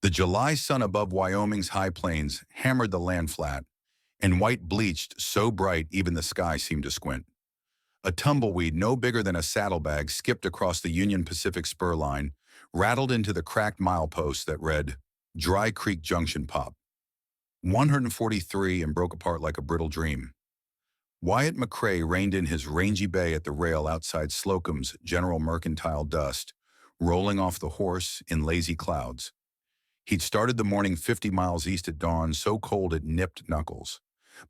The July sun above Wyoming's high plains hammered the land flat, and white bleached so bright even the sky seemed to squint. A tumbleweed no bigger than a saddlebag skipped across the Union Pacific spur line, rattled into the cracked milepost that read, Dry Creek Junction Pop. 143 and broke apart like a brittle dream. Wyatt McCrae reined in his rangy bay at the rail outside Slocum's General Mercantile dust, rolling off the horse in lazy clouds. He'd started the morning 50 miles east at dawn, so cold it nipped knuckles.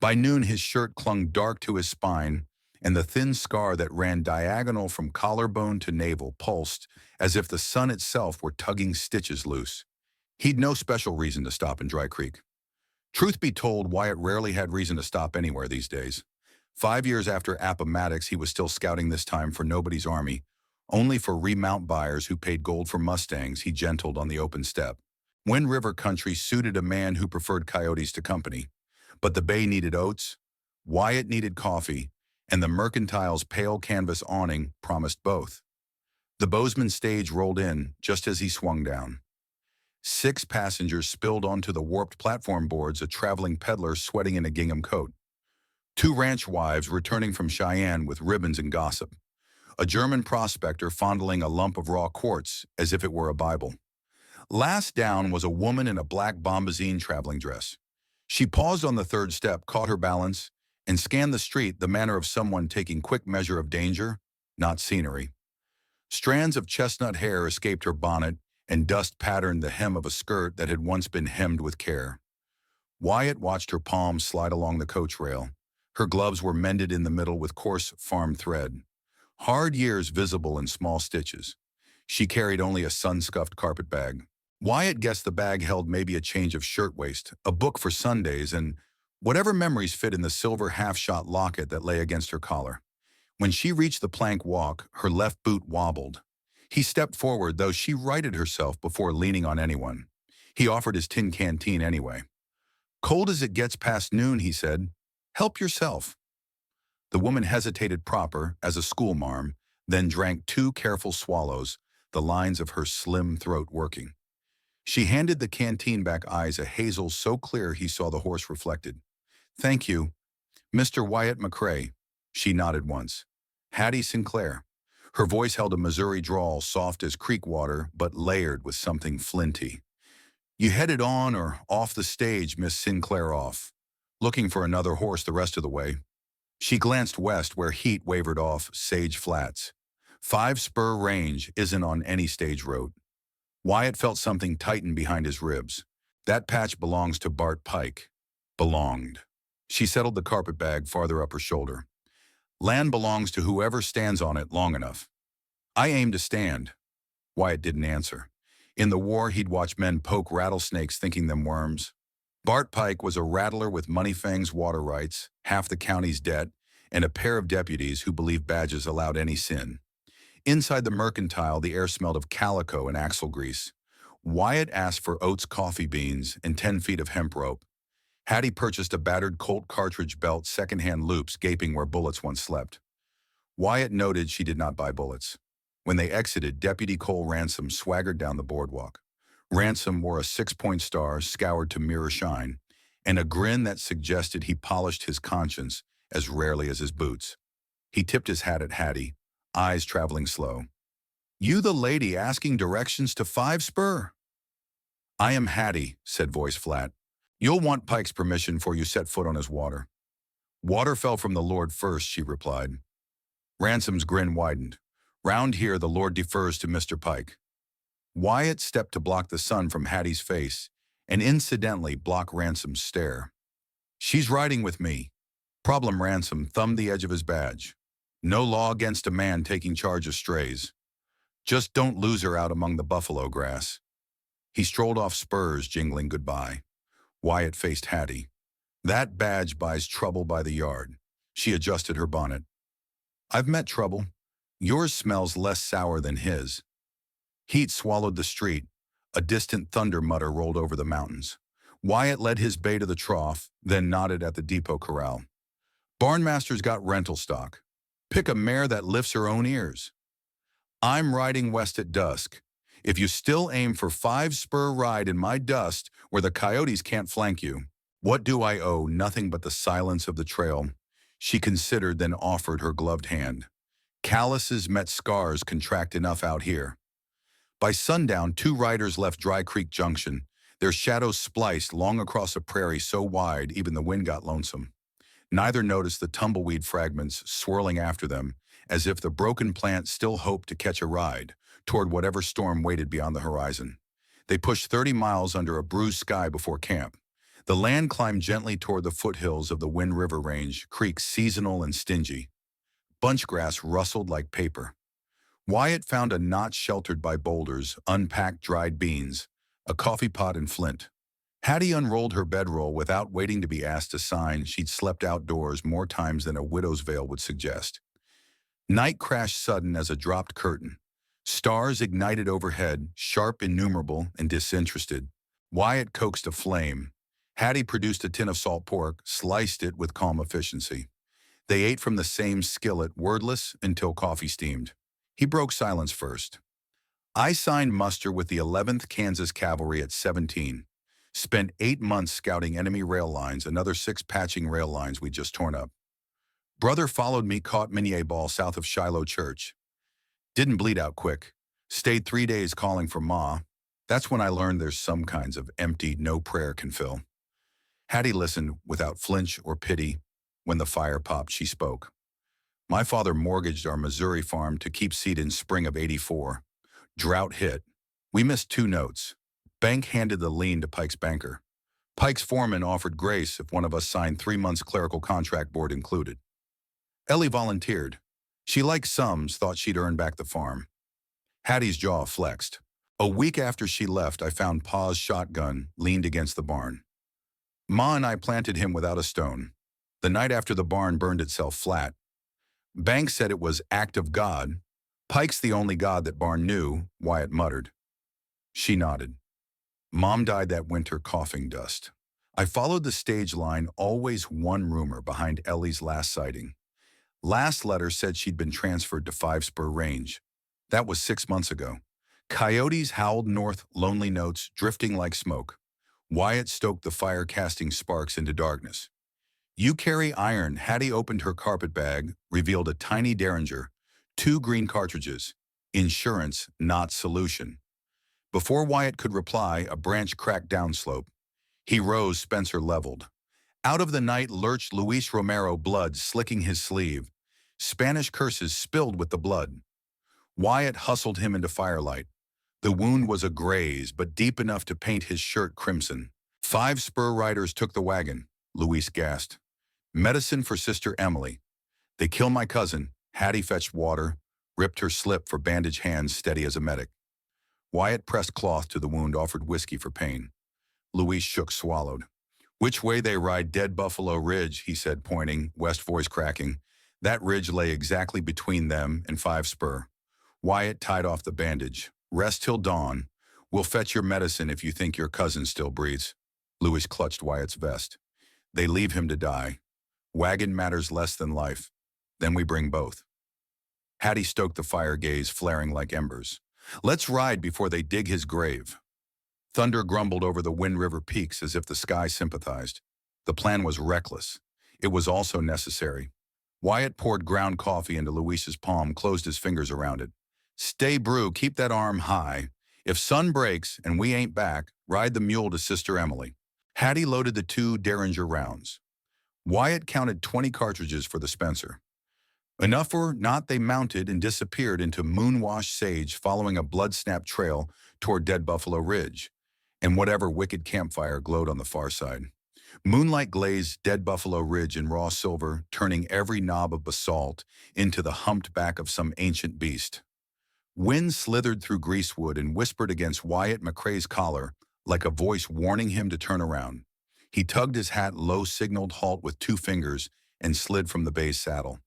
By noon, his shirt clung dark to his spine, and the thin scar that ran diagonal from collarbone to navel pulsed as if the sun itself were tugging stitches loose. He'd no special reason to stop in Dry Creek. Truth be told, Wyatt rarely had reason to stop anywhere these days. 5 years after Appomattox, he was still scouting, this time for nobody's army, only for remount buyers who paid gold for Mustangs he gentled on the open steppe. Wind River country suited a man who preferred coyotes to company, but the bay needed oats, Wyatt needed coffee, and the Mercantile's pale canvas awning promised both. The Bozeman stage rolled in just as he swung down. 6 passengers spilled onto the warped platform boards, a traveling peddler sweating in a gingham coat. 2 ranch wives returning from Cheyenne with ribbons and gossip. A German prospector fondling a lump of raw quartz as if it were a Bible. Last down was a woman in a black bombazine traveling dress. She paused on the 3rd step, caught her balance, and scanned the street, the manner of someone taking quick measure of danger, not scenery. Strands of chestnut hair escaped her bonnet, and dust patterned the hem of a skirt that had once been hemmed with care. Wyatt watched her palms slide along the coach rail. Her gloves were mended in the middle with coarse farm thread. Hard years visible in small stitches. She carried only a sun-scuffed carpet bag. Wyatt guessed the bag held maybe a change of shirtwaist, a book for Sundays, and whatever memories fit in the silver half-shot locket that lay against her collar. When she reached the plank walk, her left boot wobbled. He stepped forward, though she righted herself before leaning on anyone. He offered his tin canteen anyway. Cold as it gets past noon, he said. Help yourself. The woman hesitated proper, as a schoolmarm, then drank 2 careful swallows, the lines of her slim throat working. She handed the canteen back, eyes a hazel so clear he saw the horse reflected. Thank you. Mr. Wyatt McCrae. She nodded once. Hattie Sinclair. Her voice held a Missouri drawl, soft as creek water, but layered with something flinty. You headed on or off the stage, Miss Sinclair, off. Looking for another horse the rest of the way. She glanced west where heat wavered off Sage Flats. 5-spur range isn't on any stage road. Wyatt felt something tighten behind his ribs. That patch belongs to Bart Pike. Belonged. She settled the carpetbag farther up her shoulder. Land belongs to whoever stands on it long enough. I aim to stand. Wyatt didn't answer. In the war, he'd watched men poke rattlesnakes thinking them worms. Bart Pike was a rattler with Moneyfang's water rights, half the county's debt, and a pair of deputies who believed badges allowed any sin. Inside the Mercantile, the air smelled of calico and axle grease. Wyatt asked for oats, coffee beans, and 10 feet of hemp rope. Hattie purchased a battered Colt cartridge belt, secondhand loops gaping where bullets once slept. Wyatt noted she did not buy bullets. When they exited, Deputy Cole Ransom swaggered down the boardwalk. Ransom wore a 6-point star scoured to mirror shine, and a grin that suggested he polished his conscience as rarely as his boots. He tipped his hat at Hattie, eyes traveling slow. You the lady asking directions to 5-spur? I am Hattie, said voice flat. You'll want Pike's permission before you set foot on his water. Water fell from the Lord first, she replied. Ransom's grin widened. Round here the Lord defers to Mr. Pike. Wyatt stepped to block the sun from Hattie's face, and incidentally block Ransom's stare. She's riding with me. Problem Ransom thumbed the edge of his badge. No law against a man taking charge of strays. Just don't lose her out among the buffalo grass. He strolled off spurs, jingling goodbye. Wyatt faced Hattie. That badge buys trouble by the yard. She adjusted her bonnet. I've met trouble. Yours smells less sour than his. Heat swallowed the street. A distant thunder mutter rolled over the mountains. Wyatt led his bay to the trough, then nodded at the depot corral. Barnmaster's got rental stock. Pick a mare that lifts her own ears. I'm riding west at dusk. If you still aim for 5-spur ride in my dust where the coyotes can't flank you, what do I owe? Nothing but the silence of the trail. She considered, then offered her gloved hand. Calluses met scars contract enough out here. By sundown, 2 riders left Dry Creek Junction, their shadows spliced long across a prairie so wide even the wind got lonesome. Neither noticed the tumbleweed fragments swirling after them, as if the broken plant still hoped to catch a ride toward whatever storm waited beyond the horizon. They pushed 30 miles under a bruised sky before camp. The land climbed gently toward the foothills of the Wind River Range, creeks seasonal and stingy. Bunchgrass rustled like paper. Wyatt found a notch sheltered by boulders, unpacked dried beans, a coffee pot and flint. Hattie unrolled her bedroll without waiting to be asked to sign. She'd slept outdoors more times than a widow's veil would suggest. Night crashed sudden as a dropped curtain. Stars ignited overhead, sharp, innumerable, and disinterested. Wyatt coaxed a flame. Hattie produced a tin of salt pork, sliced it with calm efficiency. They ate from the same skillet, wordless, until coffee steamed. He broke silence first. I signed muster with the 11th Kansas Cavalry at 17. Spent 8 months scouting enemy rail lines, another 6 patching rail lines we'd just torn up. Brother followed me, caught Minier ball south of Shiloh Church. Didn't bleed out quick. Stayed 3 days calling for Ma. That's when I learned there's some kinds of empty no prayer can fill. Hattie listened without flinch or pity. When the fire popped, she spoke. My father mortgaged our Missouri farm to keep seed in spring of '84. Drought hit. We missed 2 notes. Bank handed the lien to Pike's banker. Pike's foreman offered grace if one of us signed 3 months clerical contract, board included. Ellie volunteered. She liked sums, thought she'd earn back the farm. Hattie's jaw flexed. A week after she left, I found Pa's shotgun leaned against the barn. Ma and I planted him without a stone. The night after the barn burned itself flat. Bank said it was act of God. Pike's the only God that barn knew, Wyatt muttered. She nodded. Mom died that winter coughing dust. I followed the stage line, always one rumor behind Ellie's last sighting. Last letter said she'd been transferred to 5-spur range. That was 6 months ago. Coyotes howled north, lonely notes drifting like smoke. Wyatt stoked the fire, casting sparks into darkness. You carry iron. Hattie opened her carpet bag, revealed a tiny Derringer, 2 green cartridges. Insurance, not solution. Before Wyatt could reply, a branch cracked downslope. He rose, Spencer leveled. Out of the night lurched Luis Romero, blood slicking his sleeve. Spanish curses spilled with the blood. Wyatt hustled him into firelight. The wound was a graze, but deep enough to paint his shirt crimson. 5-spur riders took the wagon, Luis gasped. Medicine for Sister Emily. They kill my cousin. Hattie fetched water, ripped her slip for bandaged hands steady as a medic. Wyatt pressed cloth to the wound, offered whiskey for pain. Luis shook, swallowed. Which way they ride Dead Buffalo Ridge, he said, pointing, west voice cracking. That ridge lay exactly between them and 5-spur. Wyatt tied off the bandage. Rest till dawn. We'll fetch your medicine if you think your cousin still breathes. Luis clutched Wyatt's vest. They leave him to die. Wagon matters less than life. Then we bring both. Hattie stoked the fire, gaze flaring like embers. Let's ride before they dig his grave. Thunder grumbled over the Wind River peaks as if the sky sympathized. The plan was reckless. It was also necessary. Wyatt poured ground coffee into Luis's palm, closed his fingers around it. Stay brew, keep that arm high. If sun breaks and we ain't back, ride the mule to Sister Emily. Hattie loaded the 2 Derringer rounds. Wyatt counted 20 cartridges for the Spencer. Enough or not, they mounted and disappeared into moon-washed sage, following a blood-snap trail toward Dead Buffalo Ridge, and whatever wicked campfire glowed on the far side. Moonlight glazed Dead Buffalo Ridge in raw silver, turning every knob of basalt into the humped back of some ancient beast. Wind slithered through greasewood and whispered against Wyatt McCrae's collar like a voice warning him to turn around. He tugged his hat, low-signaled halt with 2 fingers, and slid from the bay's saddle.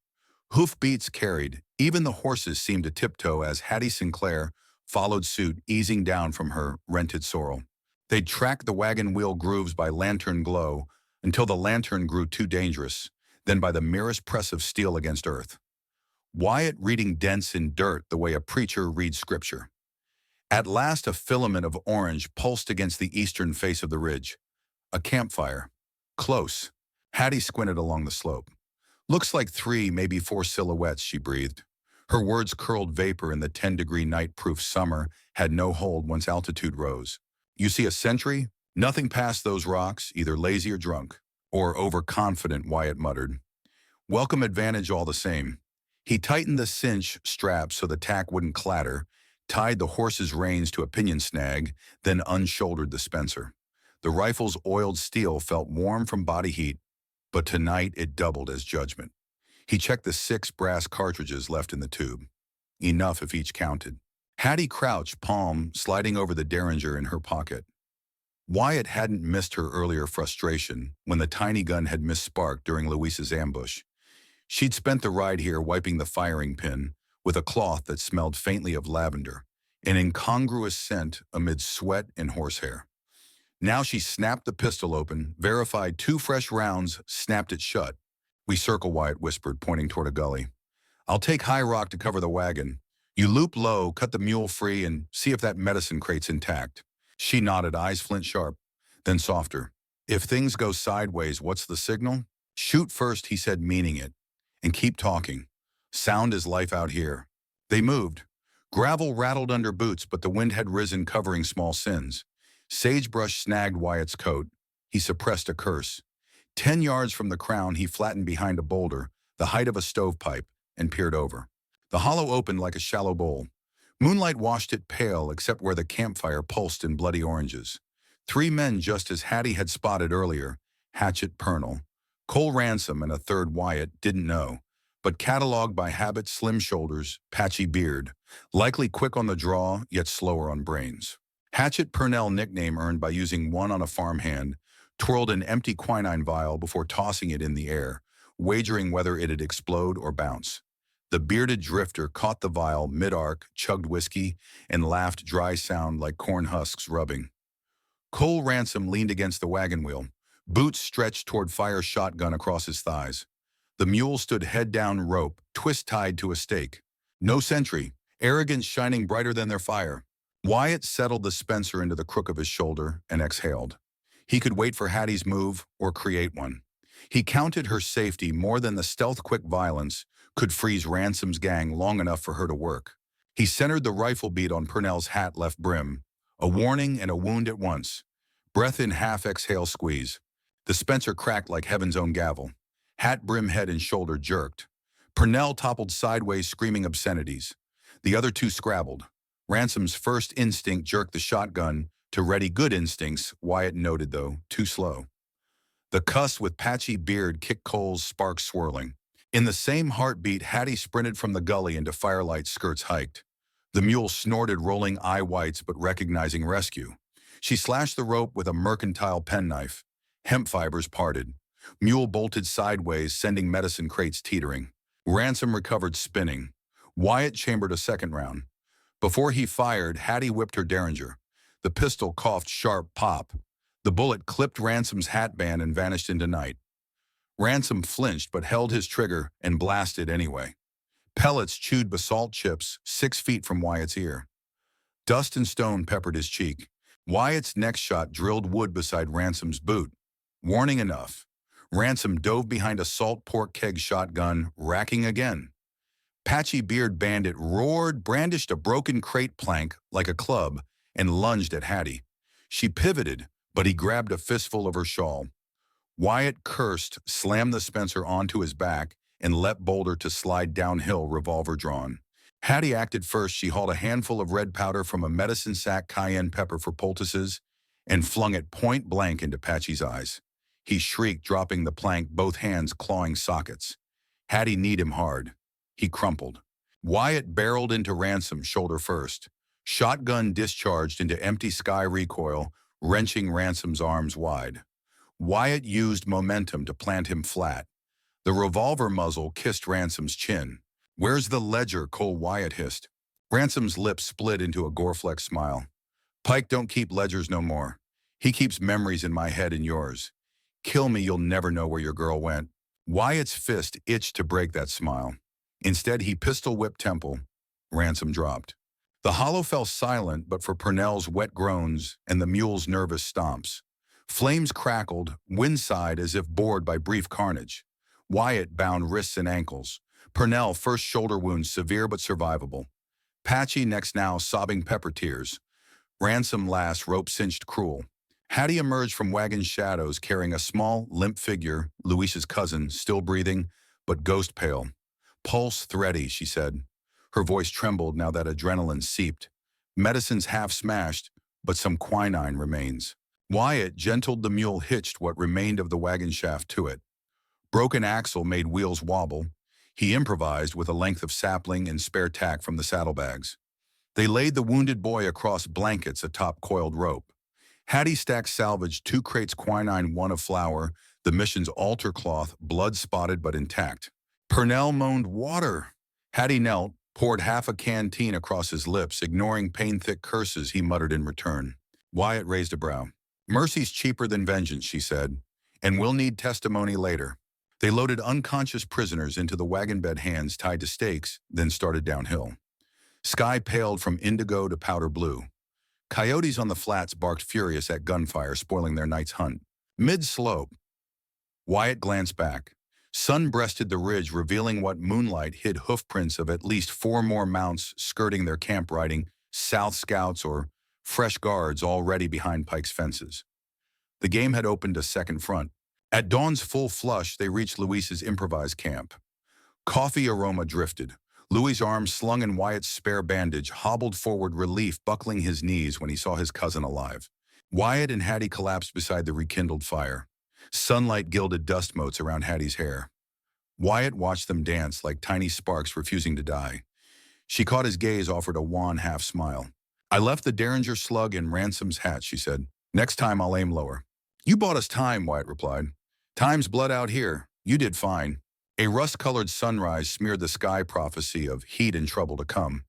Hoofbeats carried. Even the horses seemed to tiptoe as Hattie Sinclair followed suit, easing down from her rented sorrel. They'd tracked the wagon wheel grooves by lantern glow until the lantern grew too dangerous, then by the merest press of steel against earth. Wyatt reading dents in dirt the way a preacher reads scripture. At last a filament of orange pulsed against the eastern face of the ridge. A campfire. Close. Hattie squinted along the slope. Looks like 3, maybe 4 silhouettes, she breathed. Her words curled vapor in the 10-degree night-proof summer had no hold once altitude rose. You see a sentry? Nothing past those rocks, either lazy or drunk. Or overconfident, Wyatt muttered. Welcome advantage all the same. He tightened the cinch strap so the tack wouldn't clatter, tied the horse's reins to a pinion snag, then unshouldered the Spencer. The rifle's oiled steel felt warm from body heat, but tonight it doubled as judgment. He checked the 6 brass cartridges left in the tube. Enough if each counted. Hattie crouched, palm sliding over the derringer in her pocket. Wyatt hadn't missed her earlier frustration when the tiny gun had missparked during Luisa's ambush. She'd spent the ride here wiping the firing pin with a cloth that smelled faintly of lavender, an incongruous scent amid sweat and horsehair. Now she snapped the pistol open, verified 2 fresh rounds, snapped it shut. We circle, Wyatt whispered, pointing toward a gully. I'll take high rock to cover the wagon. You loop low, cut the mule free, and see if that medicine crate's intact. She nodded, eyes flint sharp, then softer. If things go sideways, what's the signal? Shoot first, he said, meaning it. And keep talking. Sound is life out here. They moved. Gravel rattled under boots, but the wind had risen, covering small sins. Sagebrush snagged Wyatt's coat. He suppressed a curse. 10 yards from the crown, he flattened behind a boulder, the height of a stovepipe, and peered over. The hollow opened like a shallow bowl. Moonlight washed it pale, except where the campfire pulsed in bloody oranges. 3 men, just as Hattie had spotted earlier, Hatchet Purnell. Cole Ransom and a third Wyatt didn't know, but cataloged by habit, slim shoulders, patchy beard, likely quick on the draw, yet slower on brains. Hatchet Purnell, nickname earned by using one on a farmhand, twirled an empty quinine vial before tossing it in the air, wagering whether it'd explode or bounce. The bearded drifter caught the vial mid-arc, chugged whiskey, and laughed dry sound like corn husks rubbing. Cole Ransom leaned against the wagon wheel, boots stretched toward fire shotgun across his thighs. The mule stood head down, rope, twist-tied to a stake. No sentry, arrogance shining brighter than their fire. Wyatt settled the Spencer into the crook of his shoulder and exhaled. He could wait for Hattie's move or create one. He counted her safety more than the stealth-quick violence could freeze Ransom's gang long enough for her to work. He centered the rifle bead on Purnell's hat left brim, a warning and a wound at once. Breath in, half exhale, squeeze. The Spencer cracked like heaven's own gavel. Hat brim, head and shoulder jerked. Purnell toppled sideways, screaming obscenities. The other 2 scrabbled. Ransom's first instinct jerked the shotgun to ready. Good instincts, Wyatt noted, though, too slow. The cuss with patchy beard kicked Cole's sparks swirling. In the same heartbeat, Hattie sprinted from the gully into firelight, skirts hiked. The mule snorted, rolling eye whites but recognizing rescue. She slashed the rope with a mercantile penknife. Hemp fibers parted. Mule bolted sideways, sending medicine crates teetering. Ransom recovered, spinning. Wyatt chambered a second round. Before he fired, Hattie whipped her derringer. The pistol coughed sharp pop. The bullet clipped Ransom's hatband and vanished into night. Ransom flinched but held his trigger and blasted anyway. Pellets chewed basalt chips 6 feet from Wyatt's ear. Dust and stone peppered his cheek. Wyatt's next shot drilled wood beside Ransom's boot. Warning enough. Ransom dove behind a salt pork keg shotgun, racking again. Patchy Beard Bandit roared, brandished a broken crate plank like a club, and lunged at Hattie. She pivoted, but he grabbed a fistful of her shawl. Wyatt cursed, slammed the Spencer onto his back, and leapt boulder to slide downhill, revolver drawn. Hattie acted first. She hauled a handful of red powder from a medicine sack, cayenne pepper for poultices, and flung it point blank into Patchy's eyes. He shrieked, dropping the plank, both hands clawing sockets. Hattie kneed him hard. He crumpled. Wyatt barreled into Ransom, shoulder first. Shotgun discharged into empty sky recoil, wrenching Ransom's arms wide. Wyatt used momentum to plant him flat. The revolver muzzle kissed Ransom's chin. "Where's the ledger?" Cole Wyatt hissed. Ransom's lips split into a Goreflex smile. "Pike don't keep ledgers no more. He keeps memories in my head and yours. Kill me, you'll never know where your girl went." Wyatt's fist itched to break that smile. Instead, he pistol-whipped Temple. Ransom dropped. The hollow fell silent but for Purnell's wet groans and the mule's nervous stomps. Flames crackled, wind sighed as if bored by brief carnage. Wyatt bound wrists and ankles. Purnell first shoulder wounds severe but survivable. Patchy next now sobbing pepper tears. Ransom last rope cinched cruel. Hattie emerged from wagon shadows carrying a small, limp figure, Luis's cousin, still breathing, but ghost pale. Pulse thready, she said. Her voice trembled now that adrenaline seeped. Medicine's half smashed, but some quinine remains. Wyatt gentled the mule hitched what remained of the wagon shaft to it. Broken axle made wheels wobble. He improvised with a length of sapling and spare tack from the saddlebags. They laid the wounded boy across blankets atop coiled rope. Hattie stacked salvage 2 crates quinine, 1 of flour, the mission's altar cloth, blood-spotted but intact. Purnell moaned, "Water!" Hattie knelt, poured half a canteen across his lips, ignoring pain-thick curses he muttered in return. Wyatt raised a brow. "Mercy's cheaper than vengeance," she said, "and we'll need testimony later." They loaded unconscious prisoners into the wagon bed, hands tied to stakes, then started downhill. Sky paled from indigo to powder blue. Coyotes on the flats barked furious at gunfire, spoiling their night's hunt. Mid-slope, Wyatt glanced back. Sun breasted the ridge, revealing what moonlight hid hoofprints of at least 4 more mounts skirting their camp, riding South Scouts or fresh guards already behind Pike's fences. The game had opened a second front. At dawn's full flush, they reached Luis's improvised camp. Coffee aroma drifted. Louis's arms, slung in Wyatt's spare bandage, hobbled forward, relief buckling his knees when he saw his cousin alive. Wyatt and Hattie collapsed beside the rekindled fire. Sunlight gilded dust motes around Hattie's hair. Wyatt watched them dance like tiny sparks refusing to die. She caught his gaze, offered a wan half smile. "I left the Derringer slug in Ransom's hat," she said. "Next time I'll aim lower." "You bought us time," Wyatt replied. "Time's blood out here. You did fine." A rust-colored sunrise smeared the sky, prophecy of heat and trouble to come.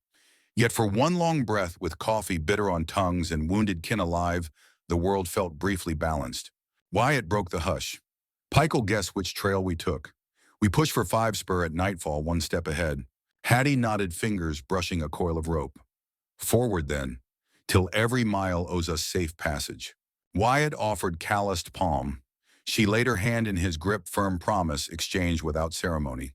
Yet for one long breath, with coffee bitter on tongues and wounded kin alive, the world felt briefly balanced. Wyatt broke the hush. "Pike'll guess which trail we took. We pushed for 5 Spur at nightfall, 1 step ahead." Hattie nodded, fingers brushing a coil of rope. "Forward then, till every mile owes us safe passage." Wyatt offered calloused palm. She laid her hand in his grip, firm promise exchanged without ceremony.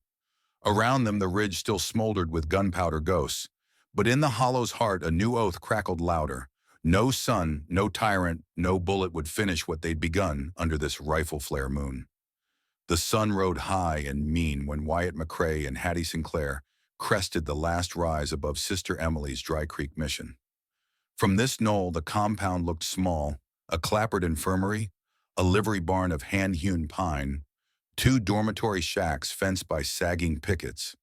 Around them the ridge still smoldered with gunpowder ghosts, but in the hollow's heart a new oath crackled louder. No sun, no tyrant, no bullet would finish what they'd begun under this rifle-flare moon. The sun rode high and mean when Wyatt McCrae and Hattie Sinclair crested the last rise above Sister Emily's Dry Creek mission. From this knoll the compound looked small, a clapboard infirmary, a livery barn of hand-hewn pine, 2 dormitory shacks fenced by sagging pickets.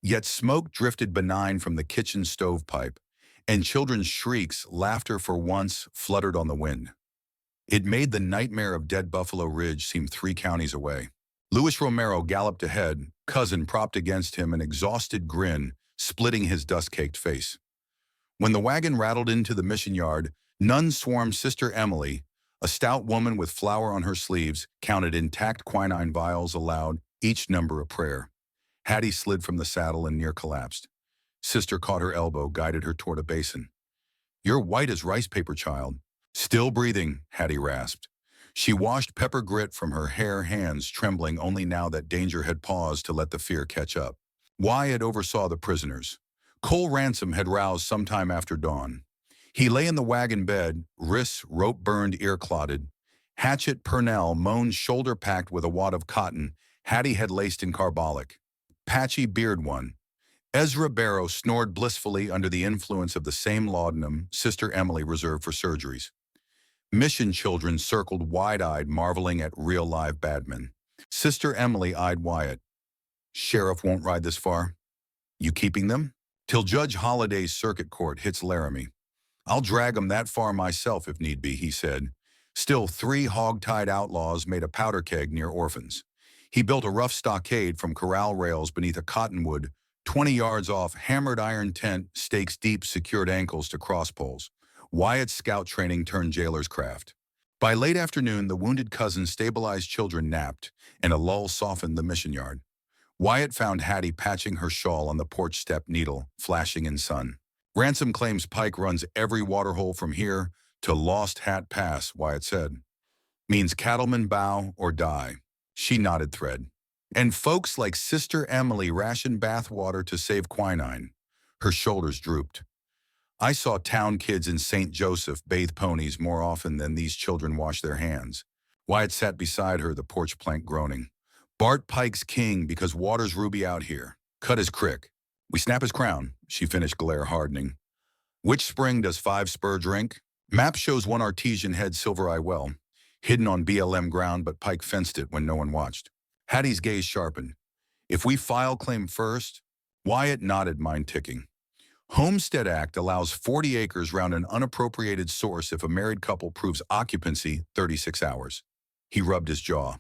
Yet smoke drifted benign from the kitchen stovepipe, and children's shrieks, laughter for once, fluttered on the wind. It made the nightmare of Dead Buffalo Ridge seem 3 counties away. Luis Romero galloped ahead, cousin propped against him, an exhausted grin splitting his dust-caked face. When the wagon rattled into the mission yard, nuns swarmed Sister Emily. A stout woman with flour on her sleeves counted intact quinine vials aloud, each number a prayer. Hattie slid from the saddle and near collapsed. Sister caught her elbow, guided her toward a basin. "You're white as rice paper, child." "Still breathing," Hattie rasped. She washed pepper grit from her hair, hands trembling only now that danger had paused to let the fear catch up. Wyatt oversaw the prisoners. Cole Ransom had roused sometime after dawn. He lay in the wagon bed, wrists rope-burned, ear-clotted. Hatchet Purnell moaned, shoulder-packed with a wad of cotton Hattie had laced in carbolic. Patchy Beard one. Ezra Barrow snored blissfully under the influence of the same laudanum Sister Emily reserved for surgeries. Mission children circled wide-eyed, marveling at real live badmen. Sister Emily eyed Wyatt. "Sheriff won't ride this far. You keeping them?" "Till Judge Holliday's circuit court hits Laramie. I'll drag 'em that far myself if need be," he said. Still, 3 hog-tied outlaws made a powder keg near Orphans. He built a rough stockade from corral rails beneath a cottonwood, 20 yards off, hammered iron tent, stakes deep, secured ankles to cross poles. Wyatt's scout training turned jailer's craft. By late afternoon, the wounded cousin's stabilized children napped, and a lull softened the mission yard. Wyatt found Hattie patching her shawl on the porch step, needle flashing in sun. Ransom claims Pike runs every waterhole from here to Lost Hat Pass, Wyatt said. Means cattlemen bow or die. She nodded thread. And folks like Sister Emily ration bath water to save quinine. Her shoulders drooped. I saw town kids in St. Joseph bathe ponies more often than these children wash their hands. Wyatt sat beside her, the porch plank groaning. Bart Pike's king because water's ruby out here. Cut his crick. We snap his crown, she finished, glare hardening. Which spring does 5 Spur drink? Map shows one artesian head Silver Eye well, hidden on BLM ground, but Pike fenced it when no one watched. Hattie's gaze sharpened. If we file claim first? Wyatt nodded, mind ticking. Homestead Act allows 40 acres round an unappropriated source if a married couple proves occupancy 36 hours. He rubbed his jaw.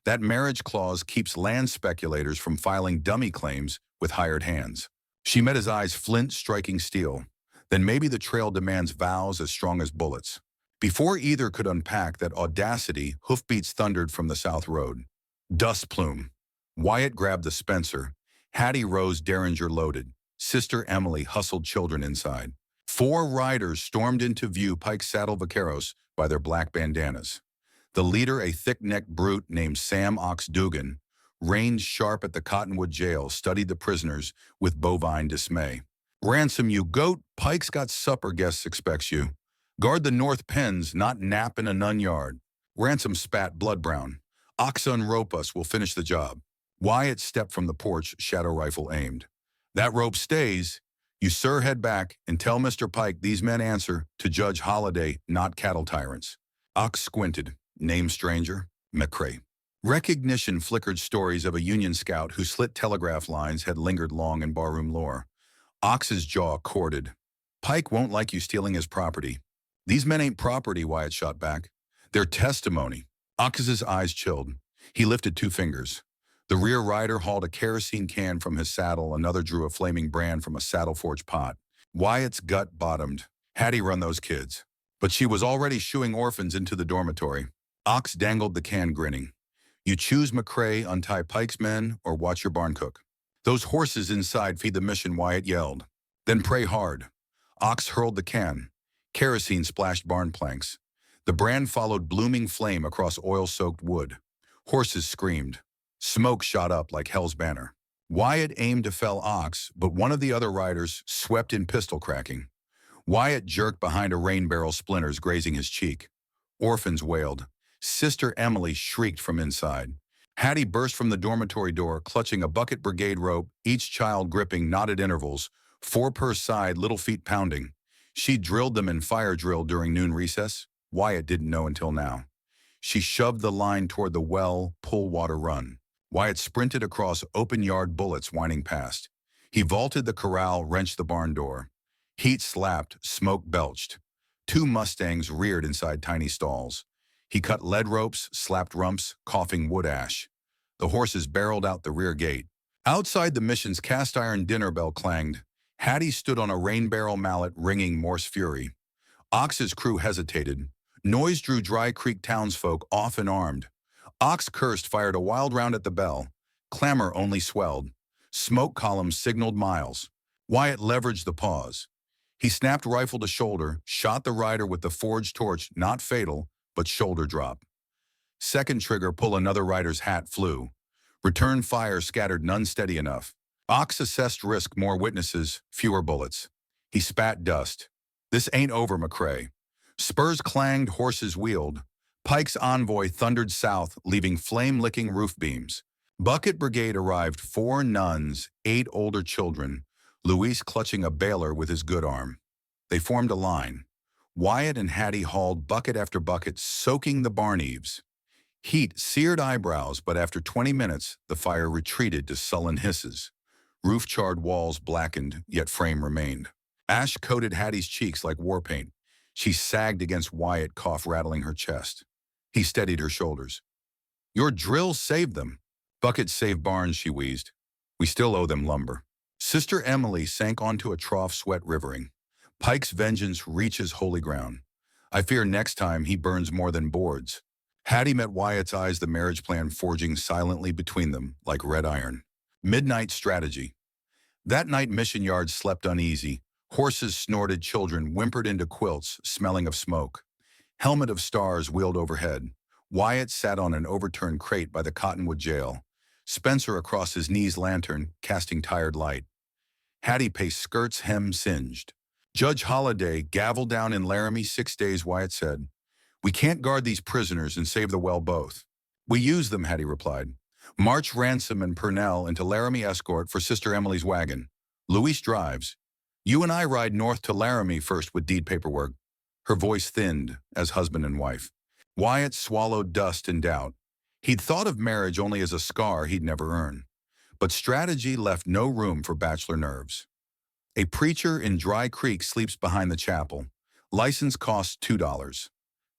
That marriage clause keeps land speculators from filing dummy claims with hired hands. She met his eyes, flint striking steel. Then maybe the trail demands vows as strong as bullets. Before either could unpack that audacity, hoofbeats thundered from the south road. Dust plume. Wyatt grabbed the Spencer. Hattie rose, Derringer loaded. Sister Emily hustled children inside. 4 riders stormed into view, Pike's saddle vaqueros, by their black bandanas. The leader, a thick-necked brute named Sam Ox Dugan, reined sharp at the Cottonwood jail, studied the prisoners with bovine dismay. Ransom, you goat, Pike's got supper guests expects you. Guard the north pens, not nap in a nun yard. Ransom spat, blood brown. Ox unrope us, we'll finish the job. Wyatt stepped from the porch, shadow rifle aimed. That rope stays. You sir head back and tell Mr. Pike these men answer to Judge Holliday, not cattle tyrants. Ox squinted. Name stranger, McCrae. Recognition flickered. Stories of a Union scout who slit telegraph lines had lingered long in barroom lore. Ox's jaw corded. Pike won't like you stealing his property. These men ain't property, Wyatt shot back. They're testimony. Ox's eyes chilled. He lifted 2 fingers. The rear rider hauled a kerosene can from his saddle. Another drew a flaming brand from a saddle forge pot. Wyatt's gut bottomed. Hattie run those kids. But she was already shooing orphans into the dormitory. Ox dangled the can, grinning. You choose, McCrae, untie Pike's men, or watch your barn cook. Those horses inside feed the mission, Wyatt yelled. Then pray hard. Ox hurled the can. Kerosene splashed barn planks. The brand followed blooming flame across oil-soaked wood. Horses screamed. Smoke shot up like hell's banner. Wyatt aimed to fell Ox, but one of the other riders swept in, pistol cracking. Wyatt jerked behind a rain barrel, splinters grazing his cheek. Orphans wailed. Sister Emily shrieked from inside. Hattie burst from the dormitory door, clutching a bucket brigade rope, each child gripping knotted intervals, 4 per side, little feet pounding. She drilled them in fire drill during noon recess. Wyatt didn't know until now. She shoved the line toward the well, pull water run. Wyatt sprinted across open yard, bullets whining past. He vaulted the corral, wrenched the barn door. Heat slapped, smoke belched. 2 Mustangs reared inside tiny stalls. He cut lead ropes, slapped rumps, coughing wood ash. The horses barreled out the rear gate. Outside the mission's cast iron dinner bell clanged. Hattie stood on a rain barrel mallet, ringing Morse fury. Ox's crew hesitated. Noise drew Dry Creek townsfolk off and armed. Ox cursed, fired a wild round at the bell. Clamor only swelled. Smoke columns signaled miles. Wyatt leveraged the pause. He snapped rifle to shoulder, shot the rider with the forged torch, not fatal, but shoulder drop. Second trigger pull, another rider's hat flew. Return fire scattered, none steady enough. Ox assessed risk, more witnesses, fewer bullets. He spat dust. This ain't over, McCrae. Spurs clanged, horses wheeled. Pike's envoy thundered south, leaving flame-licking roof beams. Bucket Brigade arrived, 4 nuns, 8 older children, Luis clutching a baler with his good arm. They formed a line. Wyatt and Hattie hauled bucket after bucket, soaking the barn eaves. Heat seared eyebrows, but after 20 minutes, the fire retreated to sullen hisses. Roof-charred walls blackened, yet frame remained. Ash coated Hattie's cheeks like war paint. She sagged against Wyatt, cough rattling her chest. He steadied her shoulders. Your drill saved them. Buckets save barns, she wheezed. We still owe them lumber. Sister Emily sank onto a trough, sweat rivering. Pike's vengeance reaches holy ground. I fear next time he burns more than boards. Hattie met Wyatt's eyes, the marriage plan forging silently between them like red iron. Midnight strategy. That night, mission yards slept uneasy. Horses snorted, children whimpered into quilts, smelling of smoke. Helmet of stars wheeled overhead. Wyatt sat on an overturned crate by the Cottonwood jail. Spencer across his knees, lantern, casting tired light. Hattie paced, skirts hem singed. Judge Holliday gavelled down in Laramie 6 days, Wyatt said. We can't guard these prisoners and save the well both. We use them, Hattie replied. March Ransom and Purnell into Laramie escort for Sister Emily's wagon. Luis drives. You and I ride north to Laramie first with deed paperwork. Her voice thinned as husband and wife. Wyatt swallowed dust and doubt. He'd thought of marriage only as a scar he'd never earn. But strategy left no room for bachelor nerves. A preacher in Dry Creek sleeps behind the chapel. License costs $2.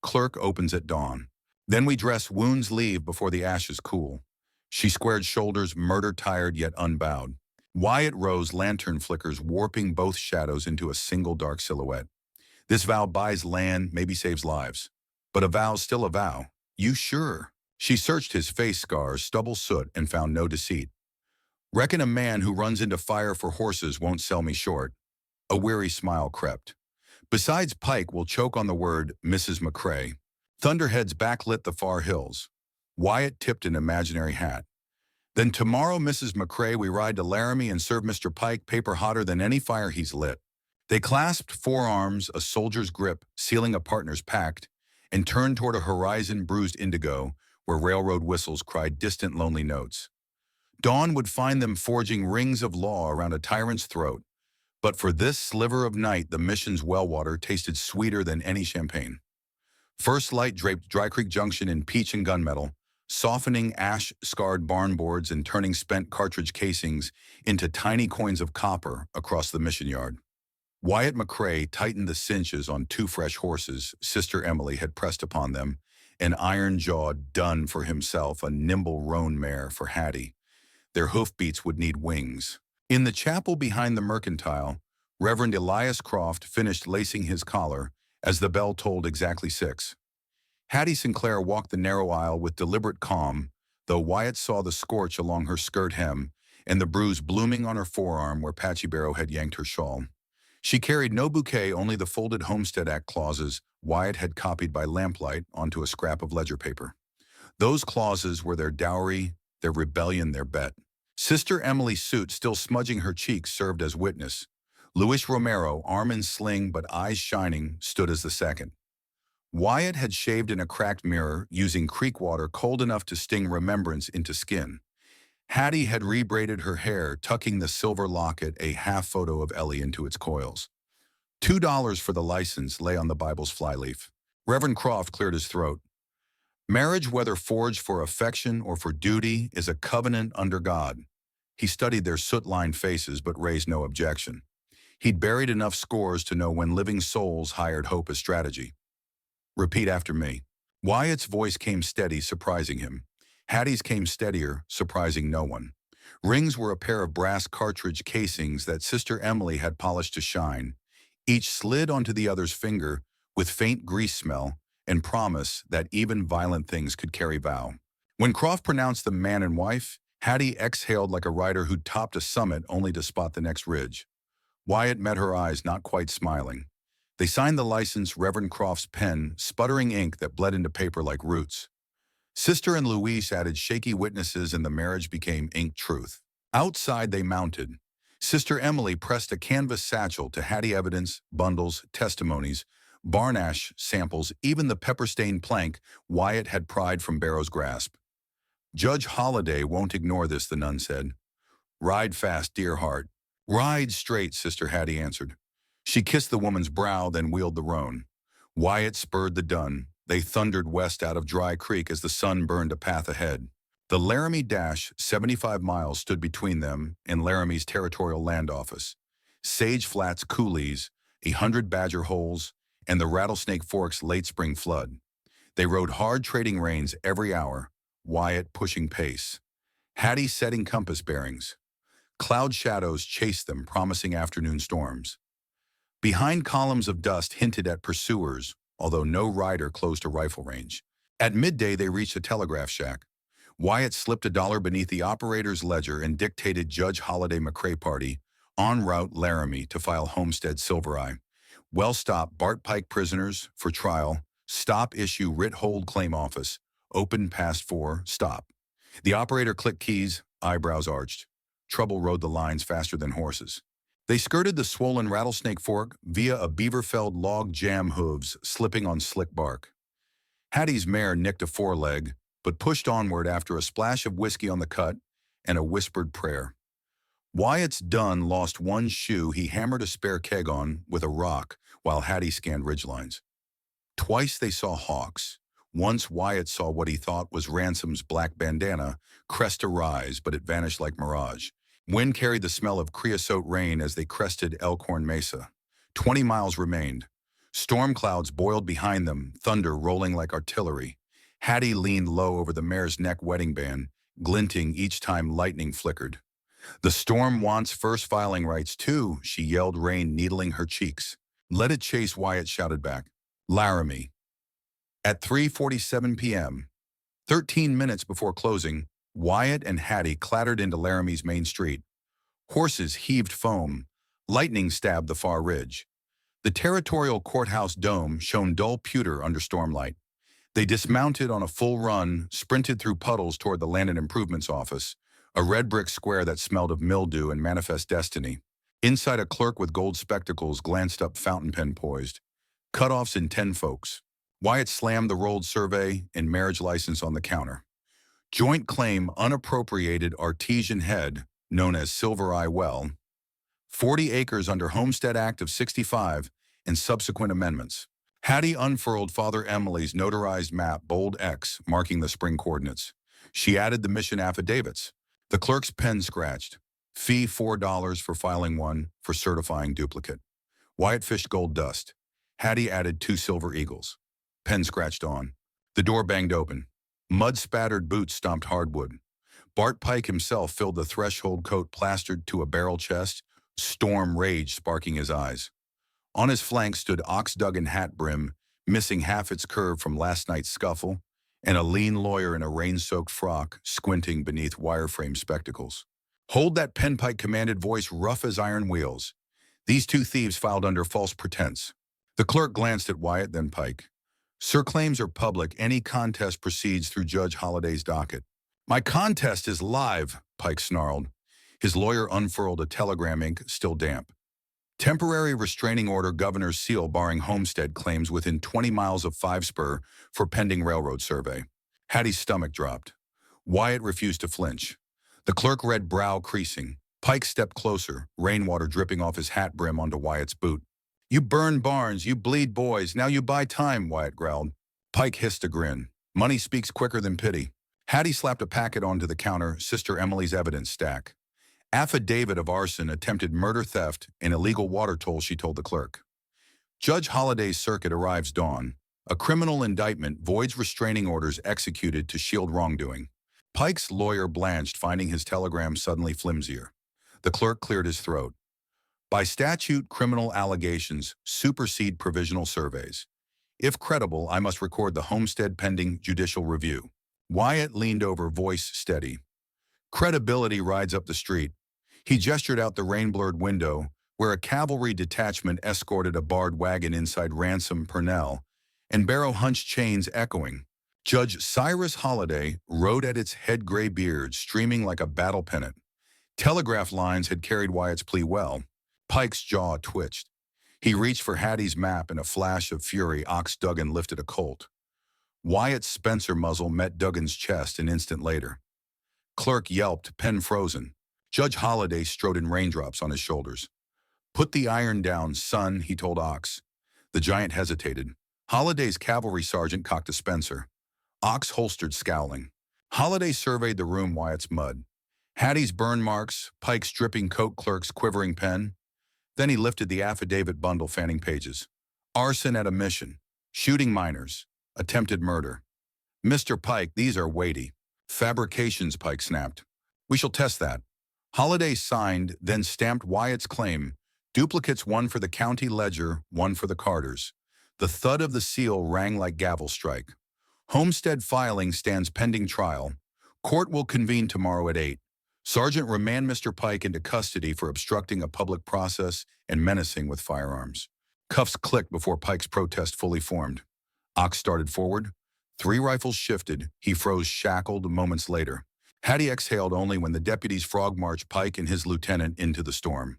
Clerk opens at dawn. Then we dress, wounds leave before the ashes cool. She squared shoulders, murder-tired yet unbowed. Wyatt rose, lantern flickers warping both shadows into a single dark silhouette. This vow buys land, maybe saves lives. But a vow's still a vow. You sure? She searched his face scars, stubble, soot, and found no deceit. Reckon a man who runs into fire for horses won't sell me short. A weary smile crept. Besides, Pike will choke on the word Mrs. McCrae. Thunderheads backlit the far hills. Wyatt tipped an imaginary hat. Then tomorrow, Mrs. McCrae, we ride to Laramie and serve Mr. Pike paper hotter than any fire he's lit. They clasped forearms, a soldier's grip, sealing a partner's pact, and turned toward a horizon bruised indigo where railroad whistles cried distant lonely notes. Dawn would find them forging rings of law around a tyrant's throat, but for this sliver of night the mission's well water tasted sweeter than any champagne. First light draped Dry Creek Junction in peach and gunmetal, softening ash-scarred barn boards and turning spent cartridge casings into tiny coins of copper across the mission yard. Wyatt McCrae tightened the cinches on 2 fresh horses Sister Emily had pressed upon them, an iron-jawed dun for himself, a nimble roan mare for Hattie. Their hoofbeats would need wings. In the chapel behind the mercantile, Reverend Elias Croft finished lacing his collar as the bell tolled exactly 6. Hattie Sinclair walked the narrow aisle with deliberate calm, though Wyatt saw the scorch along her skirt hem and the bruise blooming on her forearm where Patchy Barrow had yanked her shawl. She carried no bouquet, only the folded Homestead Act clauses Wyatt had copied by lamplight onto a scrap of ledger paper. Those clauses were their dowry, their rebellion, their bet. Sister Emily's suit, still smudging her cheeks, served as witness. Luis Romero, arm in sling but eyes shining, stood as the second. Wyatt had shaved in a cracked mirror, using creek water cold enough to sting remembrance into skin. Hattie had rebraided her hair, tucking the silver locket, a half photo of Ellie, into its coils. $2 for the license lay on the Bible's flyleaf. Reverend Croft cleared his throat. Marriage, whether forged for affection or for duty, is a covenant under God. He studied their soot-lined faces but raised no objection. He'd buried enough scores to know when living souls hired hope as strategy. Repeat after me. Wyatt's voice came steady, surprising him. Hattie's came steadier, surprising no one. Rings were a pair of brass cartridge casings that Sister Emily had polished to shine. Each slid onto the other's finger with faint grease smell and promise that even violent things could carry vow. When Croft pronounced them man and wife, Hattie exhaled like a rider who'd topped a summit only to spot the next ridge. Wyatt met her eyes, not quite smiling. They signed the license, Reverend Croft's pen, sputtering ink that bled into paper like roots. Sister and Luis added shaky witnesses and the marriage became ink truth. Outside they mounted. Sister Emily pressed a canvas satchel to Hattie evidence, bundles, testimonies, barn ash samples, even the pepper-stained plank Wyatt had pried from Barrow's grasp. Judge Holliday won't ignore this, the nun said. Ride fast, dear heart. Ride straight, Sister Hattie answered. She kissed the woman's brow, then wheeled the roan. Wyatt spurred the dun. They thundered west out of Dry Creek as the sun burned a path ahead. The Laramie Dash, 75 miles, stood between them and Laramie's territorial land office. Sage Flats coulees, 100 badger holes, and the Rattlesnake Fork's late spring flood. They rode hard, trading reins every hour, Wyatt pushing pace. Hattie setting compass bearings. Cloud shadows chased them, promising afternoon storms. Behind columns of dust hinted at pursuers, although no rider closed a rifle range. At midday, they reached a telegraph shack. Wyatt slipped $1 beneath the operator's ledger and dictated Judge Holliday McCrae party, En route Laramie to file Homestead Silvereye. Well stop Bart Pike prisoners for trial. Stop issue writ hold claim office. Open past 4. Stop. The operator clicked keys, eyebrows arched. Trouble rode the lines faster than horses. They skirted the swollen Rattlesnake Fork via a beaver-felled log jam hooves slipping on slick bark. Hattie's mare nicked a foreleg, but pushed onward after a splash of whiskey on the cut and a whispered prayer. Wyatt's dun lost one shoe he hammered a spare keg on with a rock while Hattie scanned ridgelines. Twice they saw hawks. Once Wyatt saw what he thought was Ransom's black bandana crest a rise, but it vanished like mirage. Wind carried the smell of creosote rain as they crested Elkhorn Mesa. 20 miles remained. Storm clouds boiled behind them, thunder rolling like artillery. Hattie leaned low over the mare's neck wedding band, glinting each time lightning flickered. "The storm wants first filing rights too," she yelled, rain needling her cheeks. "Let it chase," Wyatt shouted back. Laramie. At 3:47 p.m., 13 minutes before closing, Wyatt and Hattie clattered into Laramie's main street. Horses heaved foam. Lightning stabbed the far ridge. The territorial courthouse dome shone dull pewter under stormlight. They dismounted on a full run, sprinted through puddles toward the Land and Improvements office, a red brick square that smelled of mildew and manifest destiny. Inside, a clerk with gold spectacles glanced up, fountain pen poised. "Cutoffs in 10 folks." Wyatt slammed the rolled survey and marriage license on the counter. "Joint claim unappropriated artesian head, known as Silvereye Well. 40 acres under Homestead Act of '65 and subsequent amendments." Hattie unfurled Father Emily's notarized map, bold X, marking the spring coordinates. She added the mission affidavits. The clerk's pen scratched. "Fee $4 for filing one, for certifying duplicate." Wyatt fished gold dust. Hattie added 2 silver eagles. Pen scratched on. The door banged open. Mud-spattered boots stomped hardwood. Bart Pike himself filled the threshold, coat plastered to a barrel chest, storm rage sparking his eyes. On his flank stood ox-duggan hat brim, missing half its curve from last night's scuffle, and a lean lawyer in a rain-soaked frock, squinting beneath wireframe spectacles. "Hold that pen," Pike commanded, voice rough as iron wheels. "These 2 thieves filed under false pretense." The clerk glanced at Wyatt, then Pike. "Sir, claims are public. Any contest proceeds through Judge Holliday's docket." "My contest is live," Pike snarled. His lawyer unfurled a telegram, ink still damp. "Temporary restraining order, governor's seal barring homestead claims within 20 miles of 5 Spur for pending railroad survey." Hattie's stomach dropped. Wyatt refused to flinch. The clerk read, brow creasing. Pike stepped closer, rainwater dripping off his hat brim onto Wyatt's boot. "You burn barns, you bleed boys, now you buy time," Wyatt growled. Pike hissed a grin. "Money speaks quicker than pity." Hattie slapped a packet onto the counter, Sister Emily's evidence stack. "Affidavit of arson, attempted murder, theft, and illegal water toll," she told the clerk. "Judge Holliday's circuit arrives dawn. A criminal indictment voids restraining orders executed to shield wrongdoing." Pike's lawyer blanched, finding his telegram suddenly flimsier. The clerk cleared his throat. "By statute, criminal allegations supersede provisional surveys. If credible, I must record the homestead pending judicial review." Wyatt leaned over, voice steady. "Credibility rides up the street." He gestured out the rain-blurred window, where a cavalry detachment escorted a barred wagon inside Ransom Purnell, and barrow-hunched chains echoing. Judge Cyrus Holliday rode at its head, gray beard streaming like a battle pennant. Telegraph lines had carried Wyatt's plea well. Pike's jaw twitched. He reached for Hattie's map. In a flash of fury, Ox Duggan lifted a Colt. Wyatt's Spencer muzzle met Duggan's chest an instant later. Clerk yelped, pen frozen. Judge Holliday strode in raindrops on his shoulders. "Put the iron down, son," he told Ox. The giant hesitated. Holliday's cavalry sergeant cocked a Spencer. Ox holstered, scowling. Holliday surveyed the room, Wyatt's mud. Hattie's burn marks, Pike's dripping coat, clerk's quivering pen. Then he lifted the affidavit bundle, fanning pages. "Arson at a mission. Shooting minors. Attempted murder." "Mr. Pike, these are weighty." "Fabrications," Pike snapped. "We shall test that." Holliday signed, then stamped Wyatt's claim. Duplicates, one for the county ledger, one for the Carters. The thud of the seal rang like gavel strike. "Homestead filing stands pending trial. Court will convene tomorrow at 8. Sergeant remanded Mr. Pike into custody for obstructing a public process and menacing with firearms. Cuffs clicked before Pike's protest fully formed. Ox started forward. 3 rifles shifted. He froze shackled moments later. Hattie exhaled only when the deputies frog-marched Pike and his lieutenant into the storm.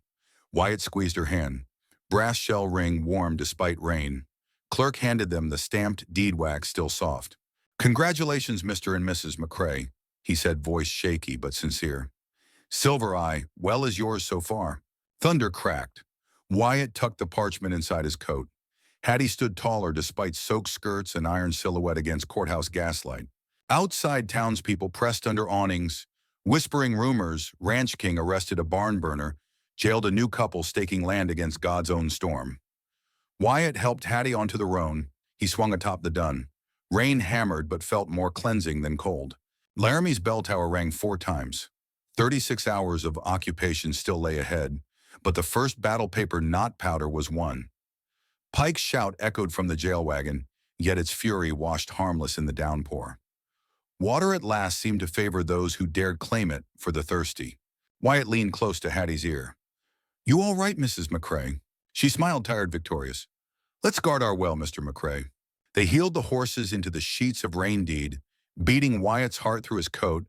Wyatt squeezed her hand. Brass shell ring warm despite rain. Clerk handed them the stamped deed wax still soft. "Congratulations, Mr. and Mrs. McCrae," he said, voice shaky but sincere. "Silver Eye, well as yours so far." Thunder cracked. Wyatt tucked the parchment inside his coat. Hattie stood taller despite soaked skirts and iron silhouette against courthouse gaslight. Outside, townspeople pressed under awnings, whispering rumors. Ranch King arrested a barn burner, jailed a new couple staking land against God's own storm. Wyatt helped Hattie onto the roan. He swung atop the dun. Rain hammered but felt more cleansing than cold. Laramie's bell tower rang 4 times. 36 hours of occupation still lay ahead, but the first battle paper knot powder was won. Pike's shout echoed from the jail wagon, yet its fury washed harmless in the downpour. Water at last seemed to favor those who dared claim it for the thirsty. Wyatt leaned close to Hattie's ear. "You all right, Mrs. McCrae?" She smiled, tired, victorious. "Let's guard our well, Mr. McCrae." They heeled the horses into the sheets of rain deed, beating Wyatt's heart through his coat,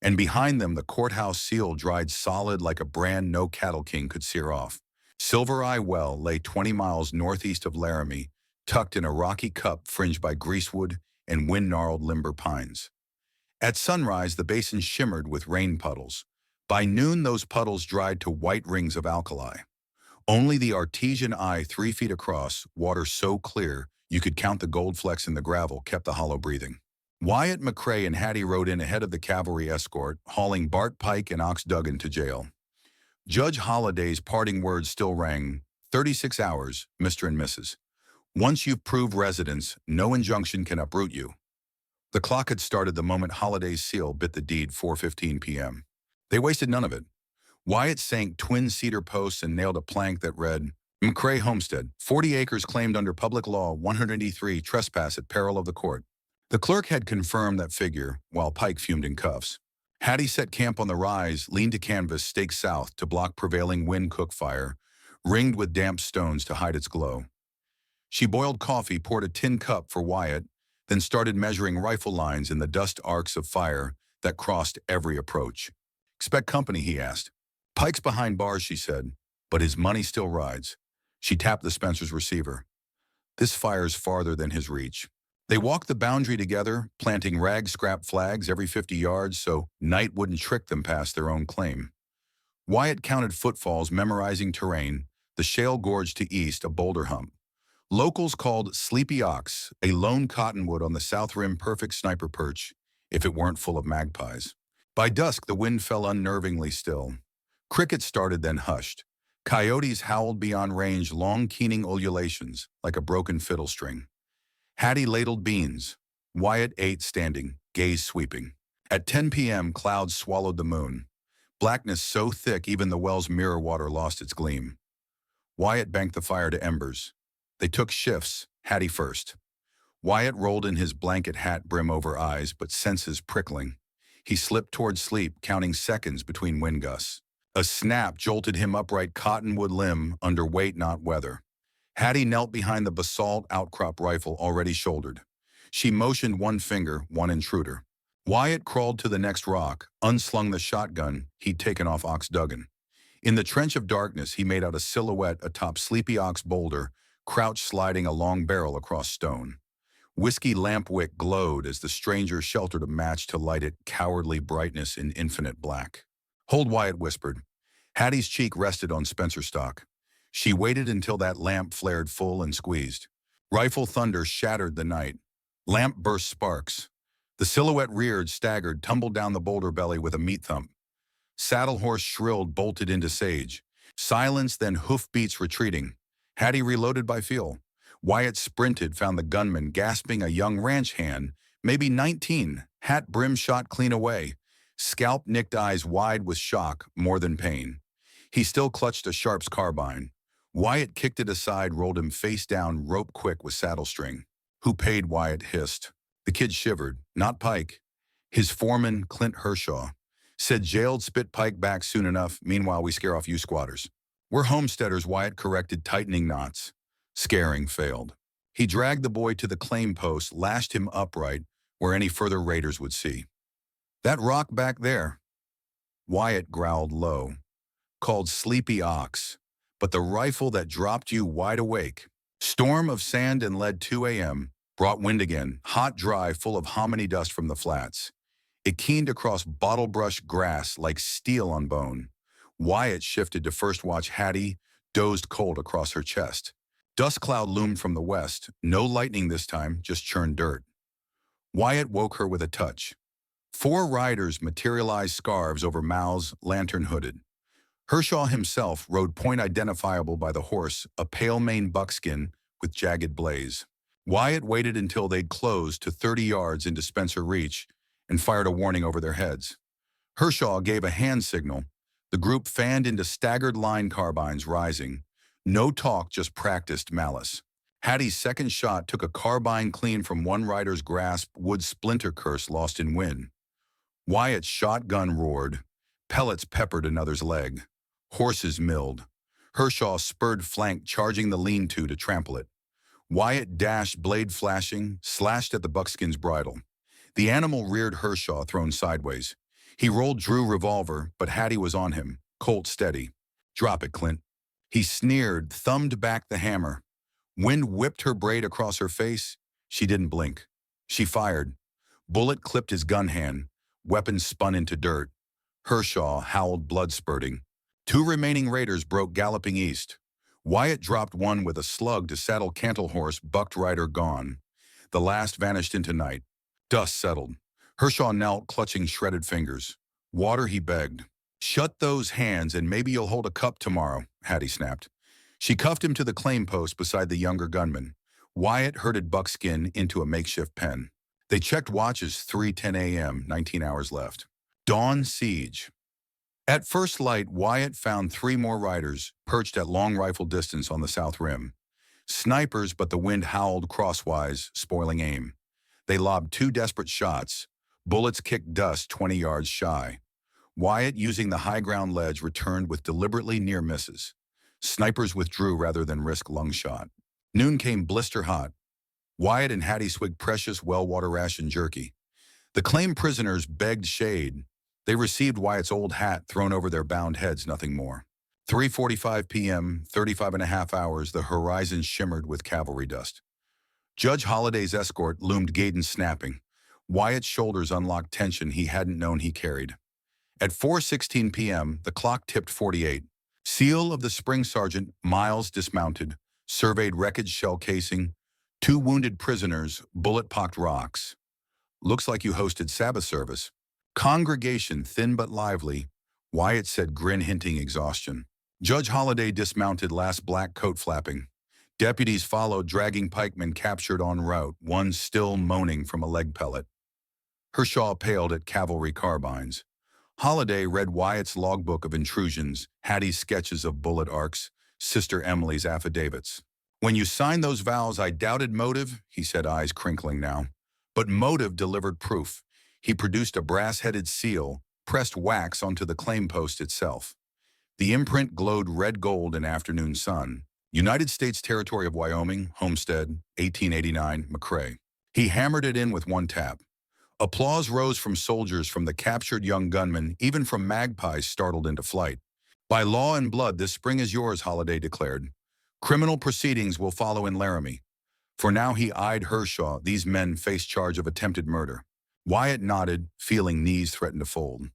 and behind them the courthouse seal dried solid like a brand no cattle king could sear off. Silver Eye Well lay 20 miles northeast of Laramie, tucked in a rocky cup fringed by greasewood and wind-gnarled limber pines. At sunrise, the basin shimmered with rain puddles. By noon, those puddles dried to white rings of alkali. Only the artesian eye 3 feet across, water so clear you could count the gold flecks in the gravel, kept the hollow breathing. Wyatt, McCrae, and Hattie rode in ahead of the cavalry escort, hauling Bart Pike and Ox Duggan to jail. Judge Holliday's parting words still rang, 36 hours, Mr. and Mrs. Once you've proved residence, no injunction can uproot you. The clock had started the moment Holliday's seal bit the deed, 4:15 p.m. They wasted none of it. Wyatt sank twin cedar posts and nailed a plank that read, McCrae Homestead, 40 acres claimed under Public Law 183, trespass at peril of the court. The clerk had confirmed that figure, while Pike fumed in cuffs. Hattie set camp on the rise, leaned to canvas, staked south to block prevailing wind cook fire, ringed with damp stones to hide its glow. She boiled coffee, poured a tin cup for Wyatt, then started measuring rifle lines in the dust arcs of fire that crossed every approach. "Expect company?" he asked. "Pike's behind bars," she said, "but his money still rides." She tapped the Spencer's receiver. "This fire's farther than his reach." They walked the boundary together, planting rag-scrap flags every 50 yards so night wouldn't trick them past their own claim. Wyatt counted footfalls, memorizing terrain, the shale gorge to east, a boulder hump. Locals called Sleepy Ox, a lone cottonwood on the south rim, perfect sniper perch, if it weren't full of magpies. By dusk, the wind fell unnervingly still. Crickets started, then hushed. Coyotes howled beyond range, long keening ululations, like a broken fiddle string. Hattie ladled beans. Wyatt ate standing, gaze sweeping. At 10 p.m., clouds swallowed the moon. Blackness so thick even the well's mirror water lost its gleam. Wyatt banked the fire to embers. They took shifts, Hattie first. Wyatt rolled in his blanket hat, brim over eyes, but senses prickling. He slipped toward sleep, counting seconds between wind gusts. A snap jolted him upright, cottonwood limb under weight, not weather. Hattie knelt behind the basalt outcrop rifle already shouldered. She motioned one finger, one intruder. Wyatt crawled to the next rock, unslung the shotgun he'd taken off Ox Duggan. In the trench of darkness, he made out a silhouette atop Sleepy Ox boulder, crouched sliding a long barrel across stone. Whiskey lamp wick glowed as the stranger sheltered a match to light it, cowardly brightness in infinite black. "Hold," Wyatt whispered. Hattie's cheek rested on Spencer stock. She waited until that lamp flared full and squeezed. Rifle thunder shattered the night. Lamp burst sparks. The silhouette reared, staggered, tumbled down the boulder belly with a meat thump. Saddle horse shrilled, bolted into sage. Silence, then hoofbeats retreating. Hattie reloaded by feel. Wyatt sprinted, found the gunman, gasping, a young ranch hand, maybe 19, hat brim shot clean away. Scalp nicked, eyes wide with shock, more than pain. He still clutched a Sharp's carbine. Wyatt kicked it aside, rolled him face down, rope quick with saddle string. "Who paid?" Wyatt hissed. The kid shivered. Not Pike. His foreman, Clint Hershaw. Said jailed spit pike back soon enough, meanwhile we scare off you squatters. We're homesteaders, Wyatt corrected, tightening knots. Scaring failed. He dragged the boy to the claim post, lashed him upright where any further raiders would see. That rock back there, Wyatt growled low, called Sleepy Ox, but the rifle that dropped you wide awake. Storm of sand and lead 2 a.m. brought wind again, hot, dry, full of hominy dust from the flats. It keened across bottle-brush grass like steel on bone. Wyatt shifted to first watch Hattie, dozed cold across her chest. Dust cloud loomed from the west, no lightning this time, just churned dirt. Wyatt woke her with a touch. 4 riders materialized, scarves over mouths, lantern-hooded. Hershaw himself rode point identifiable by the horse, a pale-maned buckskin with jagged blaze. Wyatt waited until they'd closed to 30 yards into Spencer reach and fired a warning over their heads. Hershaw gave a hand signal. The group fanned into staggered line carbines rising. No talk, just practiced malice. Hattie's second shot took a carbine clean from one rider's grasp, wood splinter curse lost in wind. Wyatt's shotgun roared. Pellets peppered another's leg. Horses milled. Hershaw spurred flank, charging the lean-to to trample it. Wyatt dashed, blade flashing, slashed at the buckskin's bridle. The animal reared Hershaw, thrown sideways. He rolled Drew revolver, but Hattie was on him, Colt steady. Drop it, Clint. He sneered, thumbed back the hammer. Wind whipped her braid across her face. She didn't blink. She fired. Bullet clipped his gun hand. Weapon spun into dirt. Hershaw howled, blood spurting. 2 remaining raiders broke galloping east. Wyatt dropped one with a slug to saddle cantle horse, bucked rider gone. The last vanished into night. Dust settled. Hershaw knelt, clutching shredded fingers. Water, he begged. Shut those hands and maybe you'll hold a cup tomorrow, Hattie snapped. She cuffed him to the claim post beside the younger gunman. Wyatt herded buckskin into a makeshift pen. They checked watches, 3:10 a.m., 19 hours left. Dawn siege. At first light, Wyatt found 3 more riders perched at long rifle distance on the south rim. Snipers, but the wind howled crosswise, spoiling aim. They lobbed 2 desperate shots. Bullets kicked dust 20 yards shy. Wyatt, using the high ground ledge, returned with deliberately near misses. Snipers withdrew rather than risk lung shot. Noon came blister hot. Wyatt and Hattie swigged precious well-water ration jerky. The claimed prisoners begged shade. They received Wyatt's old hat thrown over their bound heads, nothing more. 3:45 p.m., 35 and a half hours, the horizon shimmered with cavalry dust. Judge Holliday's escort loomed Gaydon snapping. Wyatt's shoulders unlocked tension he hadn't known he carried. At 4:16 p.m., the clock tipped 48. Seal of the Spring Sergeant, Miles dismounted, surveyed wreckage, shell casing, 2 wounded prisoners, bullet-pocked rocks. Looks like you hosted Sabbath service. Congregation thin but lively, Wyatt said, grin hinting exhaustion. Judge Holliday dismounted, last black coat flapping. Deputies followed, dragging pikemen captured en route, one still moaning from a leg pellet. Hershaw paled at cavalry carbines. Holliday read Wyatt's logbook of intrusions, Hattie's sketches of bullet arcs, Sister Emily's affidavits. When you signed those vows, I doubted motive, he said, eyes crinkling now. But motive delivered proof. He produced a brass-headed seal, pressed wax onto the claim post itself. The imprint glowed red gold in afternoon sun. United States Territory of Wyoming, Homestead, 1889, McCrae. He hammered it in with one tap. Applause rose from soldiers, from the captured young gunman, even from magpies startled into flight. By law and blood, this spring is yours, Holliday declared. Criminal proceedings will follow in Laramie. For now he eyed Hershaw. These men face charge of attempted murder. Wyatt nodded, feeling knees threaten to fold.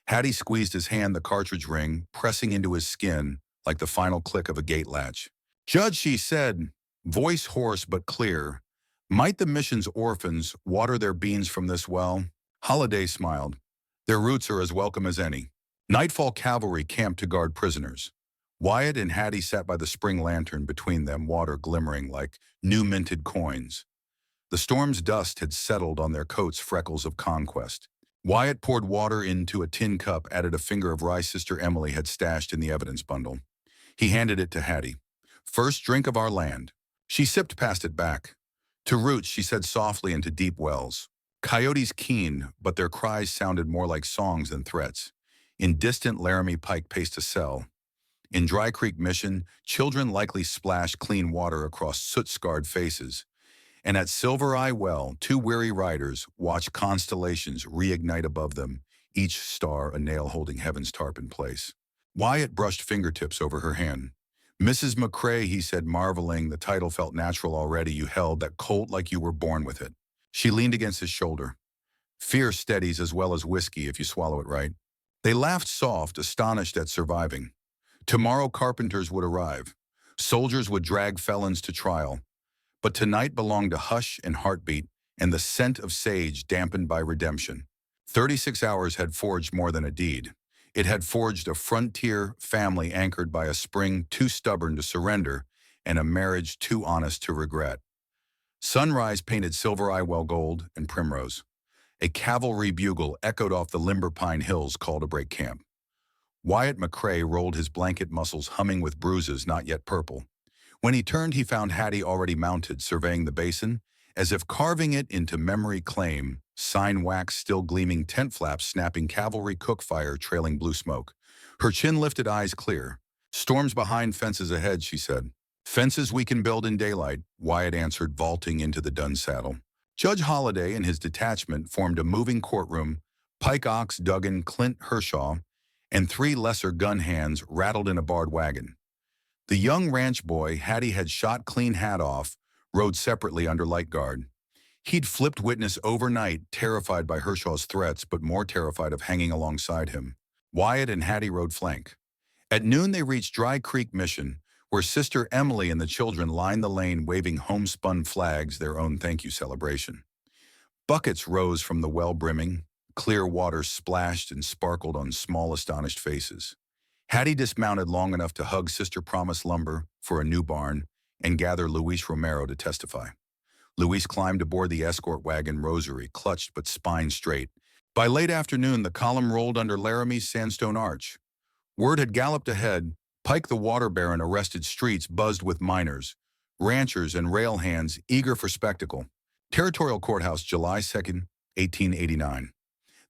Hattie squeezed his hand, the cartridge ring, pressing into his skin like the final click of a gate latch. Judge, she said, voice hoarse but clear, might the mission's orphans water their beans from this well? Holliday smiled. Their roots are as welcome as any. Nightfall cavalry camped to guard prisoners. Wyatt and Hattie sat by the spring lantern, between them water glimmering like new minted coins. The storm's dust had settled on their coats, freckles of conquest. Wyatt poured water into a tin cup, added a finger of rye Sister Emily had stashed in the evidence bundle. He handed it to Hattie. First drink of our land. She sipped past it back. To roots, she said softly, into deep wells. Coyotes keen, but their cries sounded more like songs than threats. In distant Laramie, Pike paced a cell. In Dry Creek Mission, children likely splashed clean water across soot-scarred faces. And at Silver Eye Well, two weary riders watched constellations reignite above them, each star a nail holding heaven's tarp in place. Wyatt brushed fingertips over her hand. "Mrs. McCrae," he said, marveling, the title felt natural already. "You held that colt like you were born with it." She leaned against his shoulder. "Fear steadies as well as whiskey if you swallow it right." They laughed soft, astonished at surviving. Tomorrow carpenters would arrive. Soldiers would drag felons to trial. But tonight belonged to hush and heartbeat and the scent of sage dampened by redemption. 36 hours had forged more than a deed. It had forged a frontier family anchored by a spring too stubborn to surrender and a marriage too honest to regret. Sunrise painted Silver Eye Well gold and primrose. A cavalry bugle echoed off the limber pine hills call to break camp. Wyatt McCrae rolled his blanket muscles humming with bruises not yet purple. When he turned, he found Hattie already mounted, surveying the basin, as if carving it into memory claim, sign wax still gleaming, tent flaps snapping, cavalry cook fire trailing blue smoke. Her chin lifted, eyes clear. "Storms behind, fences ahead," she said. "Fences we can build in daylight," Wyatt answered, vaulting into the dun saddle. Judge Holliday and his detachment formed a moving courtroom. Pike Ox, Duggan, Clint Hershaw, and three lesser gun hands rattled in a barred wagon. The young ranch boy Hattie had shot clean hat off, rode separately under light guard. He'd flipped witness overnight, terrified by Hershaw's threats, but more terrified of hanging alongside him. Wyatt and Hattie rode flank. At noon they reached Dry Creek Mission, where Sister Emily and the children lined the lane waving homespun flags, their own thank you celebration. Buckets rose from the well brimming, clear water splashed and sparkled on small astonished faces. Hattie dismounted long enough to hug Sister Promise Lumber for a new barn and gather Luis Romero to testify. Luis climbed aboard the escort wagon Rosary, clutched but spine straight. By late afternoon, the column rolled under Laramie's sandstone arch. Word had galloped ahead. Pike the Water Baron arrested streets buzzed with miners, ranchers, and rail hands eager for spectacle. Territorial Courthouse, July 2nd, 1889.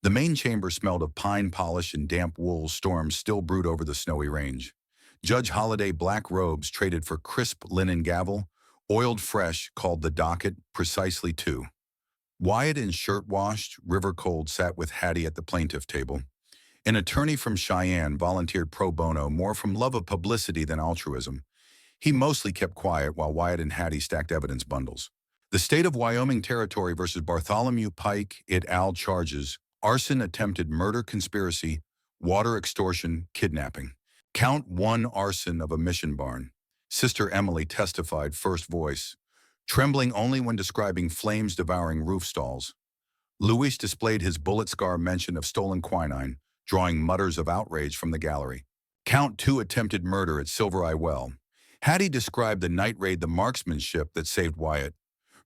The main chamber smelled of pine polish and damp wool. Storms still brewed over the snowy range. Judge Holliday black robes traded for crisp linen gavel, oiled fresh, called the docket, precisely 2. Wyatt, in shirt-washed, river-cold, sat with Hattie at the plaintiff table. An attorney from Cheyenne volunteered pro bono, more from love of publicity than altruism. He mostly kept quiet while Wyatt and Hattie stacked evidence bundles. The state of Wyoming Territory versus Bartholomew Pike et al. Charges: arson, attempted murder, conspiracy, water extortion, kidnapping. Count 1, arson of a mission barn. Sister Emily testified, first voice, trembling only when describing flames devouring roof stalls. Luis displayed his bullet scar mention of stolen quinine, drawing mutters of outrage from the gallery. Count 2, attempted murder at Silver Eye Well. Hattie described the night raid, the marksmanship that saved Wyatt.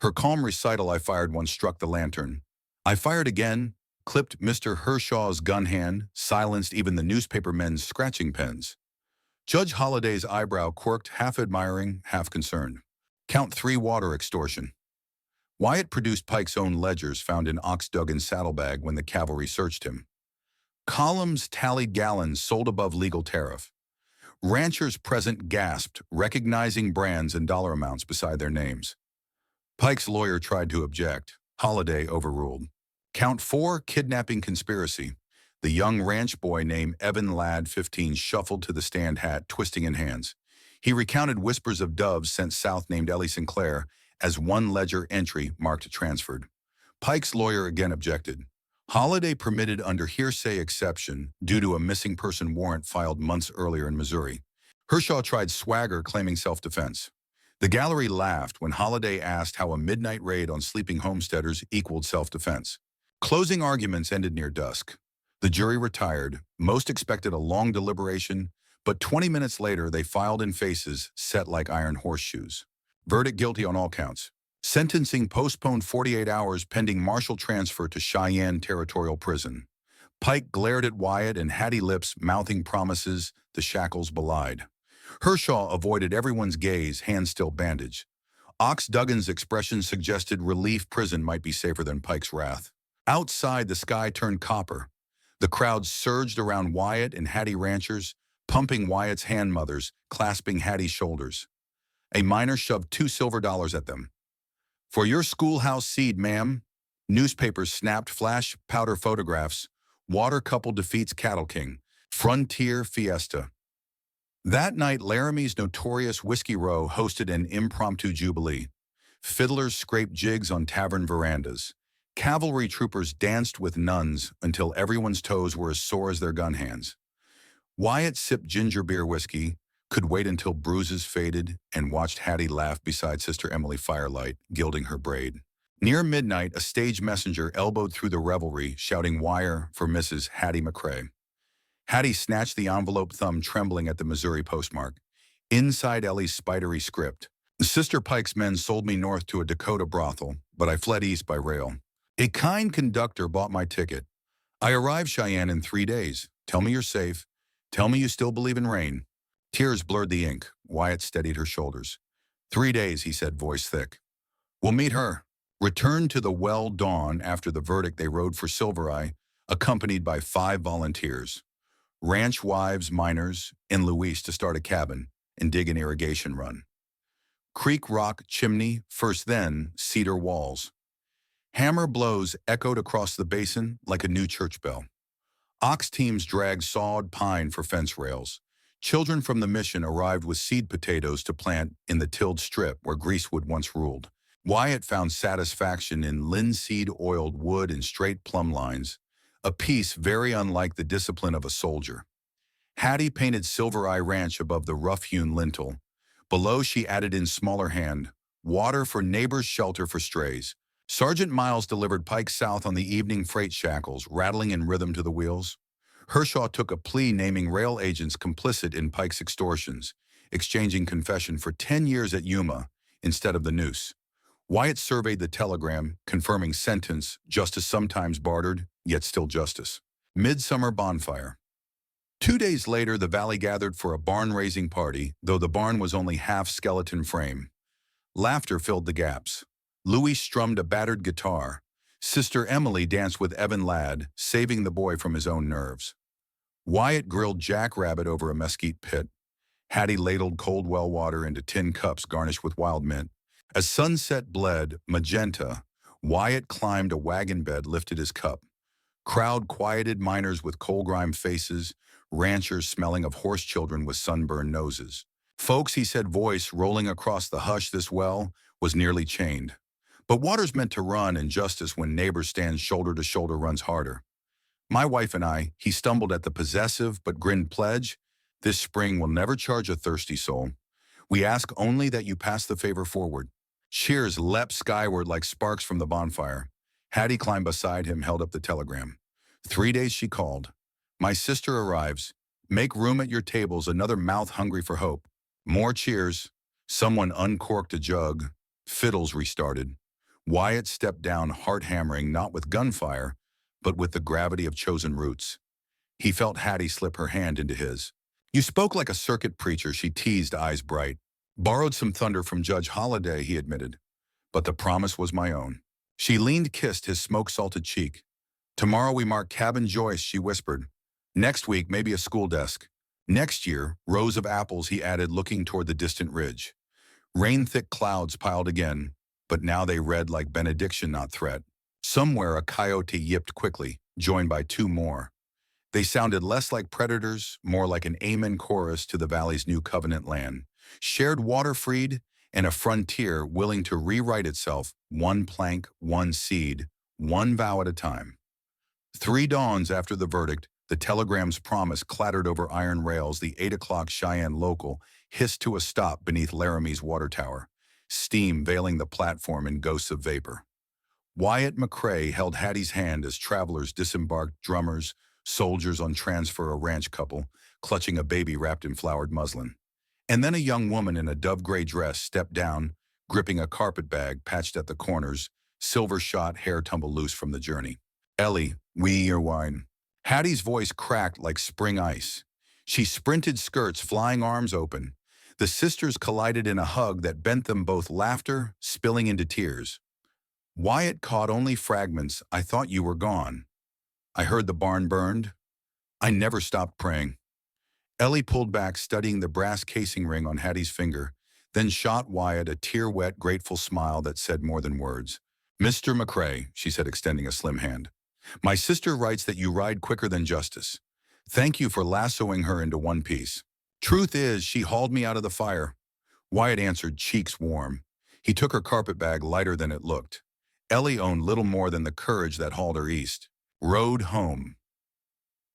Her calm recital, "I fired once, struck the lantern. I fired again," clipped Mr. Hershaw's gun hand, silenced even the newspaper men's scratching pens. Judge Holliday's eyebrow quirked, half admiring, half concerned. Count 3, water extortion. Wyatt produced Pike's own ledgers found in Ox Duggan's saddlebag when the cavalry searched him. Columns tallied gallons sold above legal tariff. Ranchers present gasped, recognizing brands and dollar amounts beside their names. Pike's lawyer tried to object. Holliday overruled. Count 4, kidnapping conspiracy. The young ranch boy named Evan Ladd, 15, shuffled to the stand, hat twisting in hands. He recounted whispers of doves sent south named Ellie Sinclair as one ledger entry marked transferred. Pike's lawyer again objected. Holliday permitted under hearsay exception due to a missing person warrant filed months earlier in Missouri. Hershaw tried swagger, claiming self-defense. The gallery laughed when Holliday asked how a midnight raid on sleeping homesteaders equaled self-defense. Closing arguments ended near dusk. The jury retired. Most expected a long deliberation, but 20 minutes later they filed in faces set like iron horseshoes. Verdict: guilty on all counts. Sentencing postponed 48 hours pending marshal transfer to Cheyenne Territorial Prison. Pike glared at Wyatt and Hattie, lips mouthing promises the shackles belied. Hershaw avoided everyone's gaze, hands still bandaged. Ox Duggan's expression suggested relief. Prison might be safer than Pike's wrath. Outside, the sky turned copper. The crowd surged around Wyatt and Hattie ranchers, pumping Wyatt's hand mothers, clasping Hattie's shoulders. A miner shoved $2 silver at them. "For your schoolhouse seed, ma'am." Newspapers snapped flash powder photographs. Water couple defeats cattle king. Frontier fiesta. That night, Laramie's notorious Whiskey Row hosted an impromptu jubilee. Fiddlers scraped jigs on tavern verandas. Cavalry troopers danced with nuns until everyone's toes were as sore as their gun hands. Wyatt sipped ginger beer whiskey, could wait until bruises faded, and watched Hattie laugh beside Sister Emily Firelight, gilding her braid. Near midnight, a stage messenger elbowed through the revelry, shouting "Wire for Mrs. Hattie McCrae." Hattie snatched the envelope, thumb trembling at the Missouri postmark. Inside Ellie's spidery script. "Sister Pike's men sold me north to a Dakota brothel, but I fled east by rail. A kind conductor bought my ticket. I arrived Cheyenne in 3 days. Tell me you're safe. Tell me you still believe in rain." Tears blurred the ink. Wyatt steadied her shoulders. "3 days," he said, voice thick. "We'll meet her." Returned to the well dawn after the verdict, they rode for Silver Eye, accompanied by 5 volunteers. Ranch wives, miners, in Luis to start a cabin and dig an irrigation run. Creek rock chimney, first then cedar walls. Hammer blows echoed across the basin like a new church bell. Ox teams dragged sawed pine for fence rails. Children from the mission arrived with seed potatoes to plant in the tilled strip where greasewood once ruled. Wyatt found satisfaction in linseed-oiled wood and straight plumb lines, a piece very unlike the discipline of a soldier. Hattie painted Silver Eye Ranch above the rough-hewn lintel. Below, she added in smaller hand, "Water for neighbors, shelter for strays." Sergeant Miles delivered Pike south on the evening freight shackles, rattling in rhythm to the wheels. Hershaw took a plea naming rail agents complicit in Pike's extortions, exchanging confession for 10 years at Yuma instead of the noose. Wyatt surveyed the telegram, confirming sentence, justice sometimes bartered, yet still justice. Midsummer bonfire. 2 days later, the valley gathered for a barn-raising party, though the barn was only half skeleton frame. Laughter filled the gaps. Louis strummed a battered guitar. Sister Emily danced with Evan Ladd, saving the boy from his own nerves. Wyatt grilled jackrabbit over a mesquite pit. Hattie ladled cold well water into tin cups garnished with wild mint. As sunset bled, magenta, Wyatt climbed a wagon bed, lifted his cup. Crowd quieted, miners with coal-grime faces, ranchers smelling of horse children with sunburned noses. "Folks," he said, voice rolling across the hush, "this well was nearly chained. But water's meant to run, and justice, when neighbors stand shoulder to shoulder, runs harder. My wife and I," he stumbled at the possessive but grinned pledge, "this spring will never charge a thirsty soul. We ask only that you pass the favor forward." Cheers leapt skyward like sparks from the bonfire. Hattie climbed beside him, held up the telegram. 3 days, she called. "My sister arrives. Make room at your tables, another mouth hungry for hope." More cheers. Someone uncorked a jug. Fiddles restarted. Wyatt stepped down, heart hammering, not with gunfire, but with the gravity of chosen roots. He felt Hattie slip her hand into his. "You spoke like a circuit preacher," she teased, eyes bright. "Borrowed some thunder from Judge Holliday," he admitted. "But the promise was my own." She leaned, kissed his smoke-salted cheek. "Tomorrow we mark Cabin Joyce," she whispered. "Next week, maybe a school desk. Next year, rows of apples," he added, looking toward the distant ridge. Rain-thick clouds piled again, but now they read like benediction, not threat. Somewhere a coyote yipped quickly, joined by 2 more. They sounded less like predators, more like an amen chorus to the valley's new covenant land. Shared water freed, and a frontier willing to rewrite itself, one plank, one seed, one vow at a time. 3 dawns after the verdict, the telegram's promise clattered over iron rails. The 8 o'clock Cheyenne local hissed to a stop beneath Laramie's water tower, steam veiling the platform in ghosts of vapor. Wyatt McCrae held Hattie's hand as travelers disembarked, drummers, soldiers on transfer, a ranch couple, clutching a baby wrapped in flowered muslin. And then a young woman in a dove-gray dress stepped down, gripping a carpet bag patched at the corners, silver-shot hair tumbled loose from the journey. "Ellie, we your wine." Hattie's voice cracked like spring ice. She sprinted, skirts flying, arms open. The sisters collided in a hug that bent them both, laughter spilling into tears. Wyatt caught only fragments. I thought you were gone. I heard the barn burned. I never stopped praying. Ellie pulled back, studying the brass casing ring on Hattie's finger, then shot Wyatt a tear-wet, grateful smile that said more than words. Mr. McCrae, she said, extending a slim hand. My sister writes that you ride quicker than justice. Thank you for lassoing her into one piece. Truth is, she hauled me out of the fire. Wyatt answered, cheeks warm. He took her carpet bag lighter than it looked. Ellie owned little more than the courage that hauled her east. Rode home.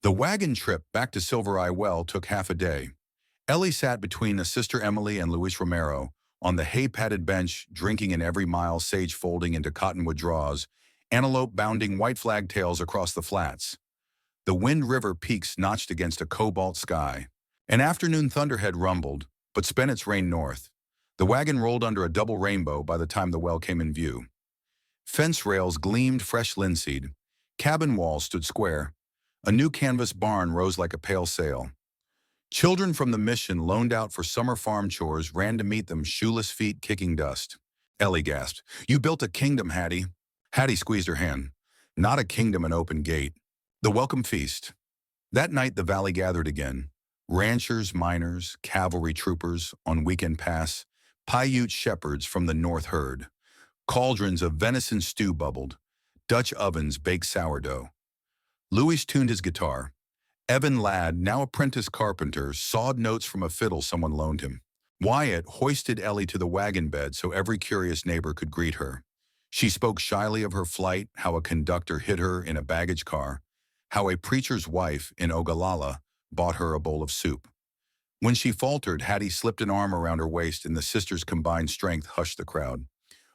The wagon trip back to Silver Eye Well took half a day. Ellie sat between Sister Emily and Luis Romero on the hay-padded bench, drinking in every mile, sage folding into cottonwood draws, antelope bounding white flag tails across the flats. The Wind River peaks notched against a cobalt sky. An afternoon thunderhead rumbled, but spent its rain north. The wagon rolled under a double rainbow by the time the well came in view. Fence rails gleamed fresh linseed. Cabin walls stood square. A new canvas barn rose like a pale sail. Children from the mission, loaned out for summer farm chores, ran to meet them, shoeless feet kicking dust. Ellie gasped, You built a kingdom, Hattie. Hattie squeezed her hand. Not a kingdom, an open gate. The welcome feast. That night the valley gathered again. Ranchers, miners, cavalry troopers on weekend pass, Paiute shepherds from the north herd. Cauldrons of venison stew bubbled. Dutch ovens baked sourdough. Louis tuned his guitar. Evan Ladd, now apprentice carpenter, sawed notes from a fiddle someone loaned him. Wyatt hoisted Ellie to the wagon bed so every curious neighbor could greet her. She spoke shyly of her flight, how a conductor hid her in a baggage car, how a preacher's wife in Ogallala bought her a bowl of soup. When she faltered, Hattie slipped an arm around her waist and the sisters' combined strength hushed the crowd.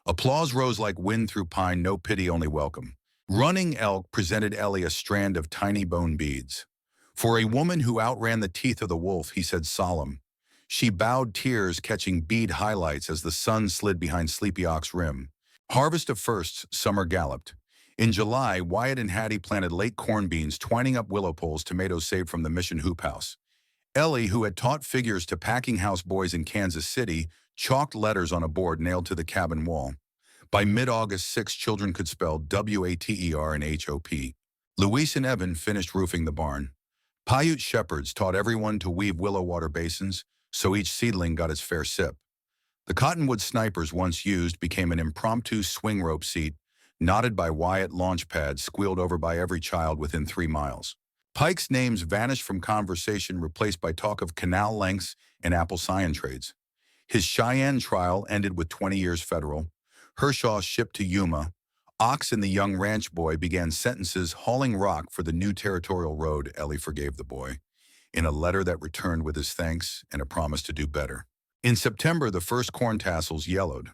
Applause rose like wind through pine, no pity, only welcome. Running Elk presented Ellie a strand of tiny bone beads. For a woman who outran the teeth of the wolf, he said solemn. She bowed, tears catching bead highlights as the sun slid behind Sleepy Ox Rim. Harvest of firsts, summer galloped. In July, Wyatt and Hattie planted late corn beans, twining up willow poles, tomatoes saved from the mission hoop house. Ellie, who had taught figures to packing house boys in Kansas City, chalked letters on a board nailed to the cabin wall. By mid-August, 6 children could spell WATER and HOP. Luis and Evan finished roofing the barn. Paiute shepherds taught everyone to weave willow water basins, so each seedling got its fair sip. The cottonwood snipers once used became an impromptu swing rope seat, knotted by Wyatt launch pads squealed over by every child within 3 miles. Pike's names vanished from conversation, replaced by talk of canal lengths and apple scion trades. His Cheyenne trial ended with 20 years federal. Hershaw shipped to Yuma. Ox and the young ranch boy began sentences hauling rock for the new territorial road. Ellie forgave the boy, in a letter that returned with his thanks and a promise to do better. In September, the first corn tassels yellowed.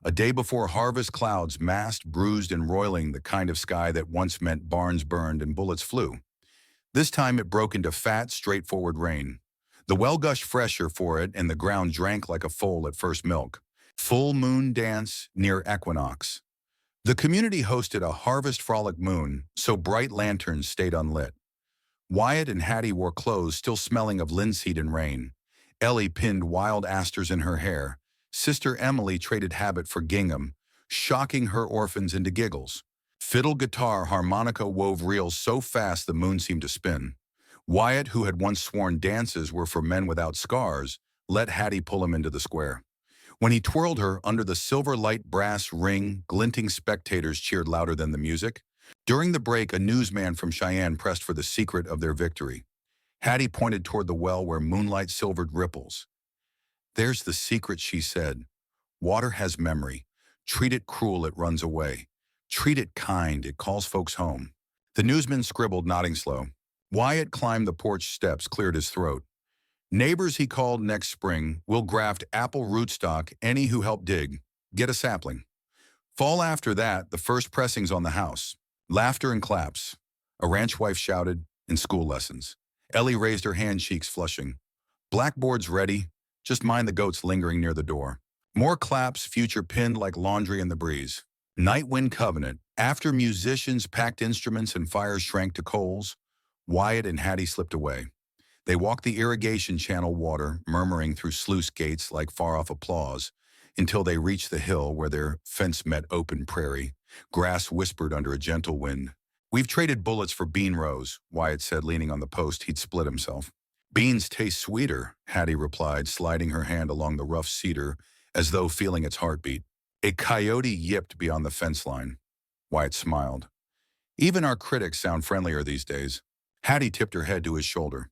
A day before harvest, clouds massed, bruised and roiling, the kind of sky that once meant barns burned and bullets flew. This time it broke into fat, straightforward rain. The well gushed fresher for it, and the ground drank like a foal at first milk. Full moon dance near equinox. The community hosted a harvest frolic moon, so bright lanterns stayed unlit. Wyatt and Hattie wore clothes still smelling of linseed and rain. Ellie pinned wild asters in her hair. Sister Emily traded habit for gingham, shocking her orphans into giggles. Fiddle, guitar, harmonica wove reels so fast the moon seemed to spin. Wyatt, who had once sworn dances were for men without scars, let Hattie pull him into the square. When he twirled her under the silver light brass ring, glinting spectators cheered louder than the music. During the break, a newsman from Cheyenne pressed for the secret of their victory. Hattie pointed toward the well where moonlight silvered ripples. There's the secret, she said. Water has memory. Treat it cruel, it runs away. Treat it kind, it calls folks home. The newsman scribbled, nodding slow. Wyatt climbed the porch steps, cleared his throat. Neighbors, he called, next spring, will graft apple rootstock, any who help dig. Get a sapling. Fall after that, the first pressings on the house. Laughter and claps. A ranch wife shouted, in school lessons. Ellie raised her hand, cheeks flushing. Blackboard's ready. Just mind the goats lingering near the door. More claps, future pinned like laundry in the breeze. Night wind covenant. After musicians packed instruments and fires shrank to coals, Wyatt and Hattie slipped away. They walked the irrigation channel water, murmuring through sluice gates like far-off applause, until they reached the hill where their fence met open prairie. Grass whispered under a gentle wind. "We've traded bullets for bean rows," Wyatt said, leaning on the post he'd split himself. "Beans taste sweeter," Hattie replied, sliding her hand along the rough cedar as though feeling its heartbeat. A coyote yipped beyond the fence line. Wyatt smiled. "Even our critics sound friendlier these days." Hattie tipped her head to his shoulder.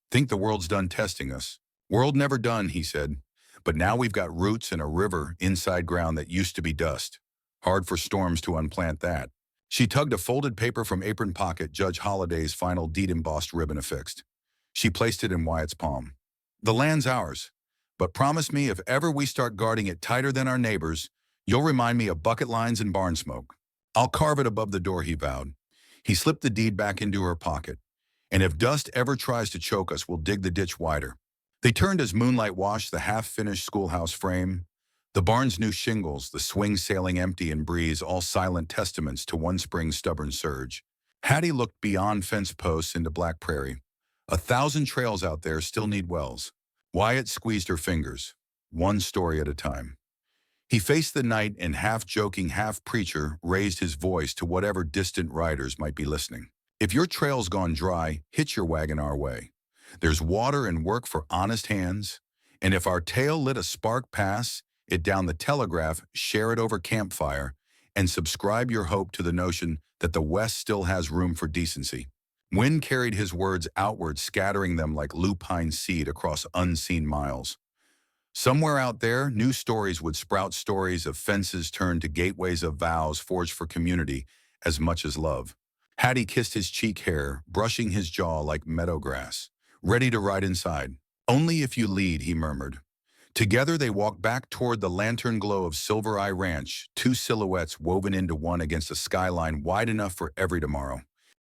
"Think the world's done testing us?" "World never done," he said. "But now we've got roots in a river inside ground that used to be dust. Hard for storms to unplant that." She tugged a folded paper from apron pocket Judge Holliday's final deed embossed ribbon affixed. She placed it in Wyatt's palm. "The land's ours. But promise me if ever we start guarding it tighter than our neighbors, you'll remind me of bucket lines and barn smoke." "I'll carve it above the door," he vowed. He slipped the deed back into her pocket. "And if dust ever tries to choke us, we'll dig the ditch wider." They turned as moonlight washed the half-finished schoolhouse frame. The barn's new shingles, the swing sailing empty in breeze, all silent testaments to one spring's stubborn surge. Hattie looked beyond fence posts into black prairie. 1,000 trails out there still need wells. Wyatt squeezed her fingers, one story at a time. He faced the night and, half-joking, half-preacher, raised his voice to whatever distant riders might be listening. "If your trail's gone dry, hitch your wagon our way. There's water and work for honest hands. And if our tale lit a spark, pass it down the telegraph, share it over campfire, and subscribe your hope to the notion that the West still has room for decency." Wind carried his words outward, scattering them like lupine seed across unseen miles. Somewhere out there, new stories would sprout, stories of fences turned to gateways of vows forged for community as much as love. Hattie kissed his cheek hair, brushing his jaw like meadow grass. "Ready to ride inside?" "Only if you lead," he murmured. Together they walked back toward the lantern glow of Silver Eye Ranch, two silhouettes woven into one against a skyline wide enough for every tomorrow.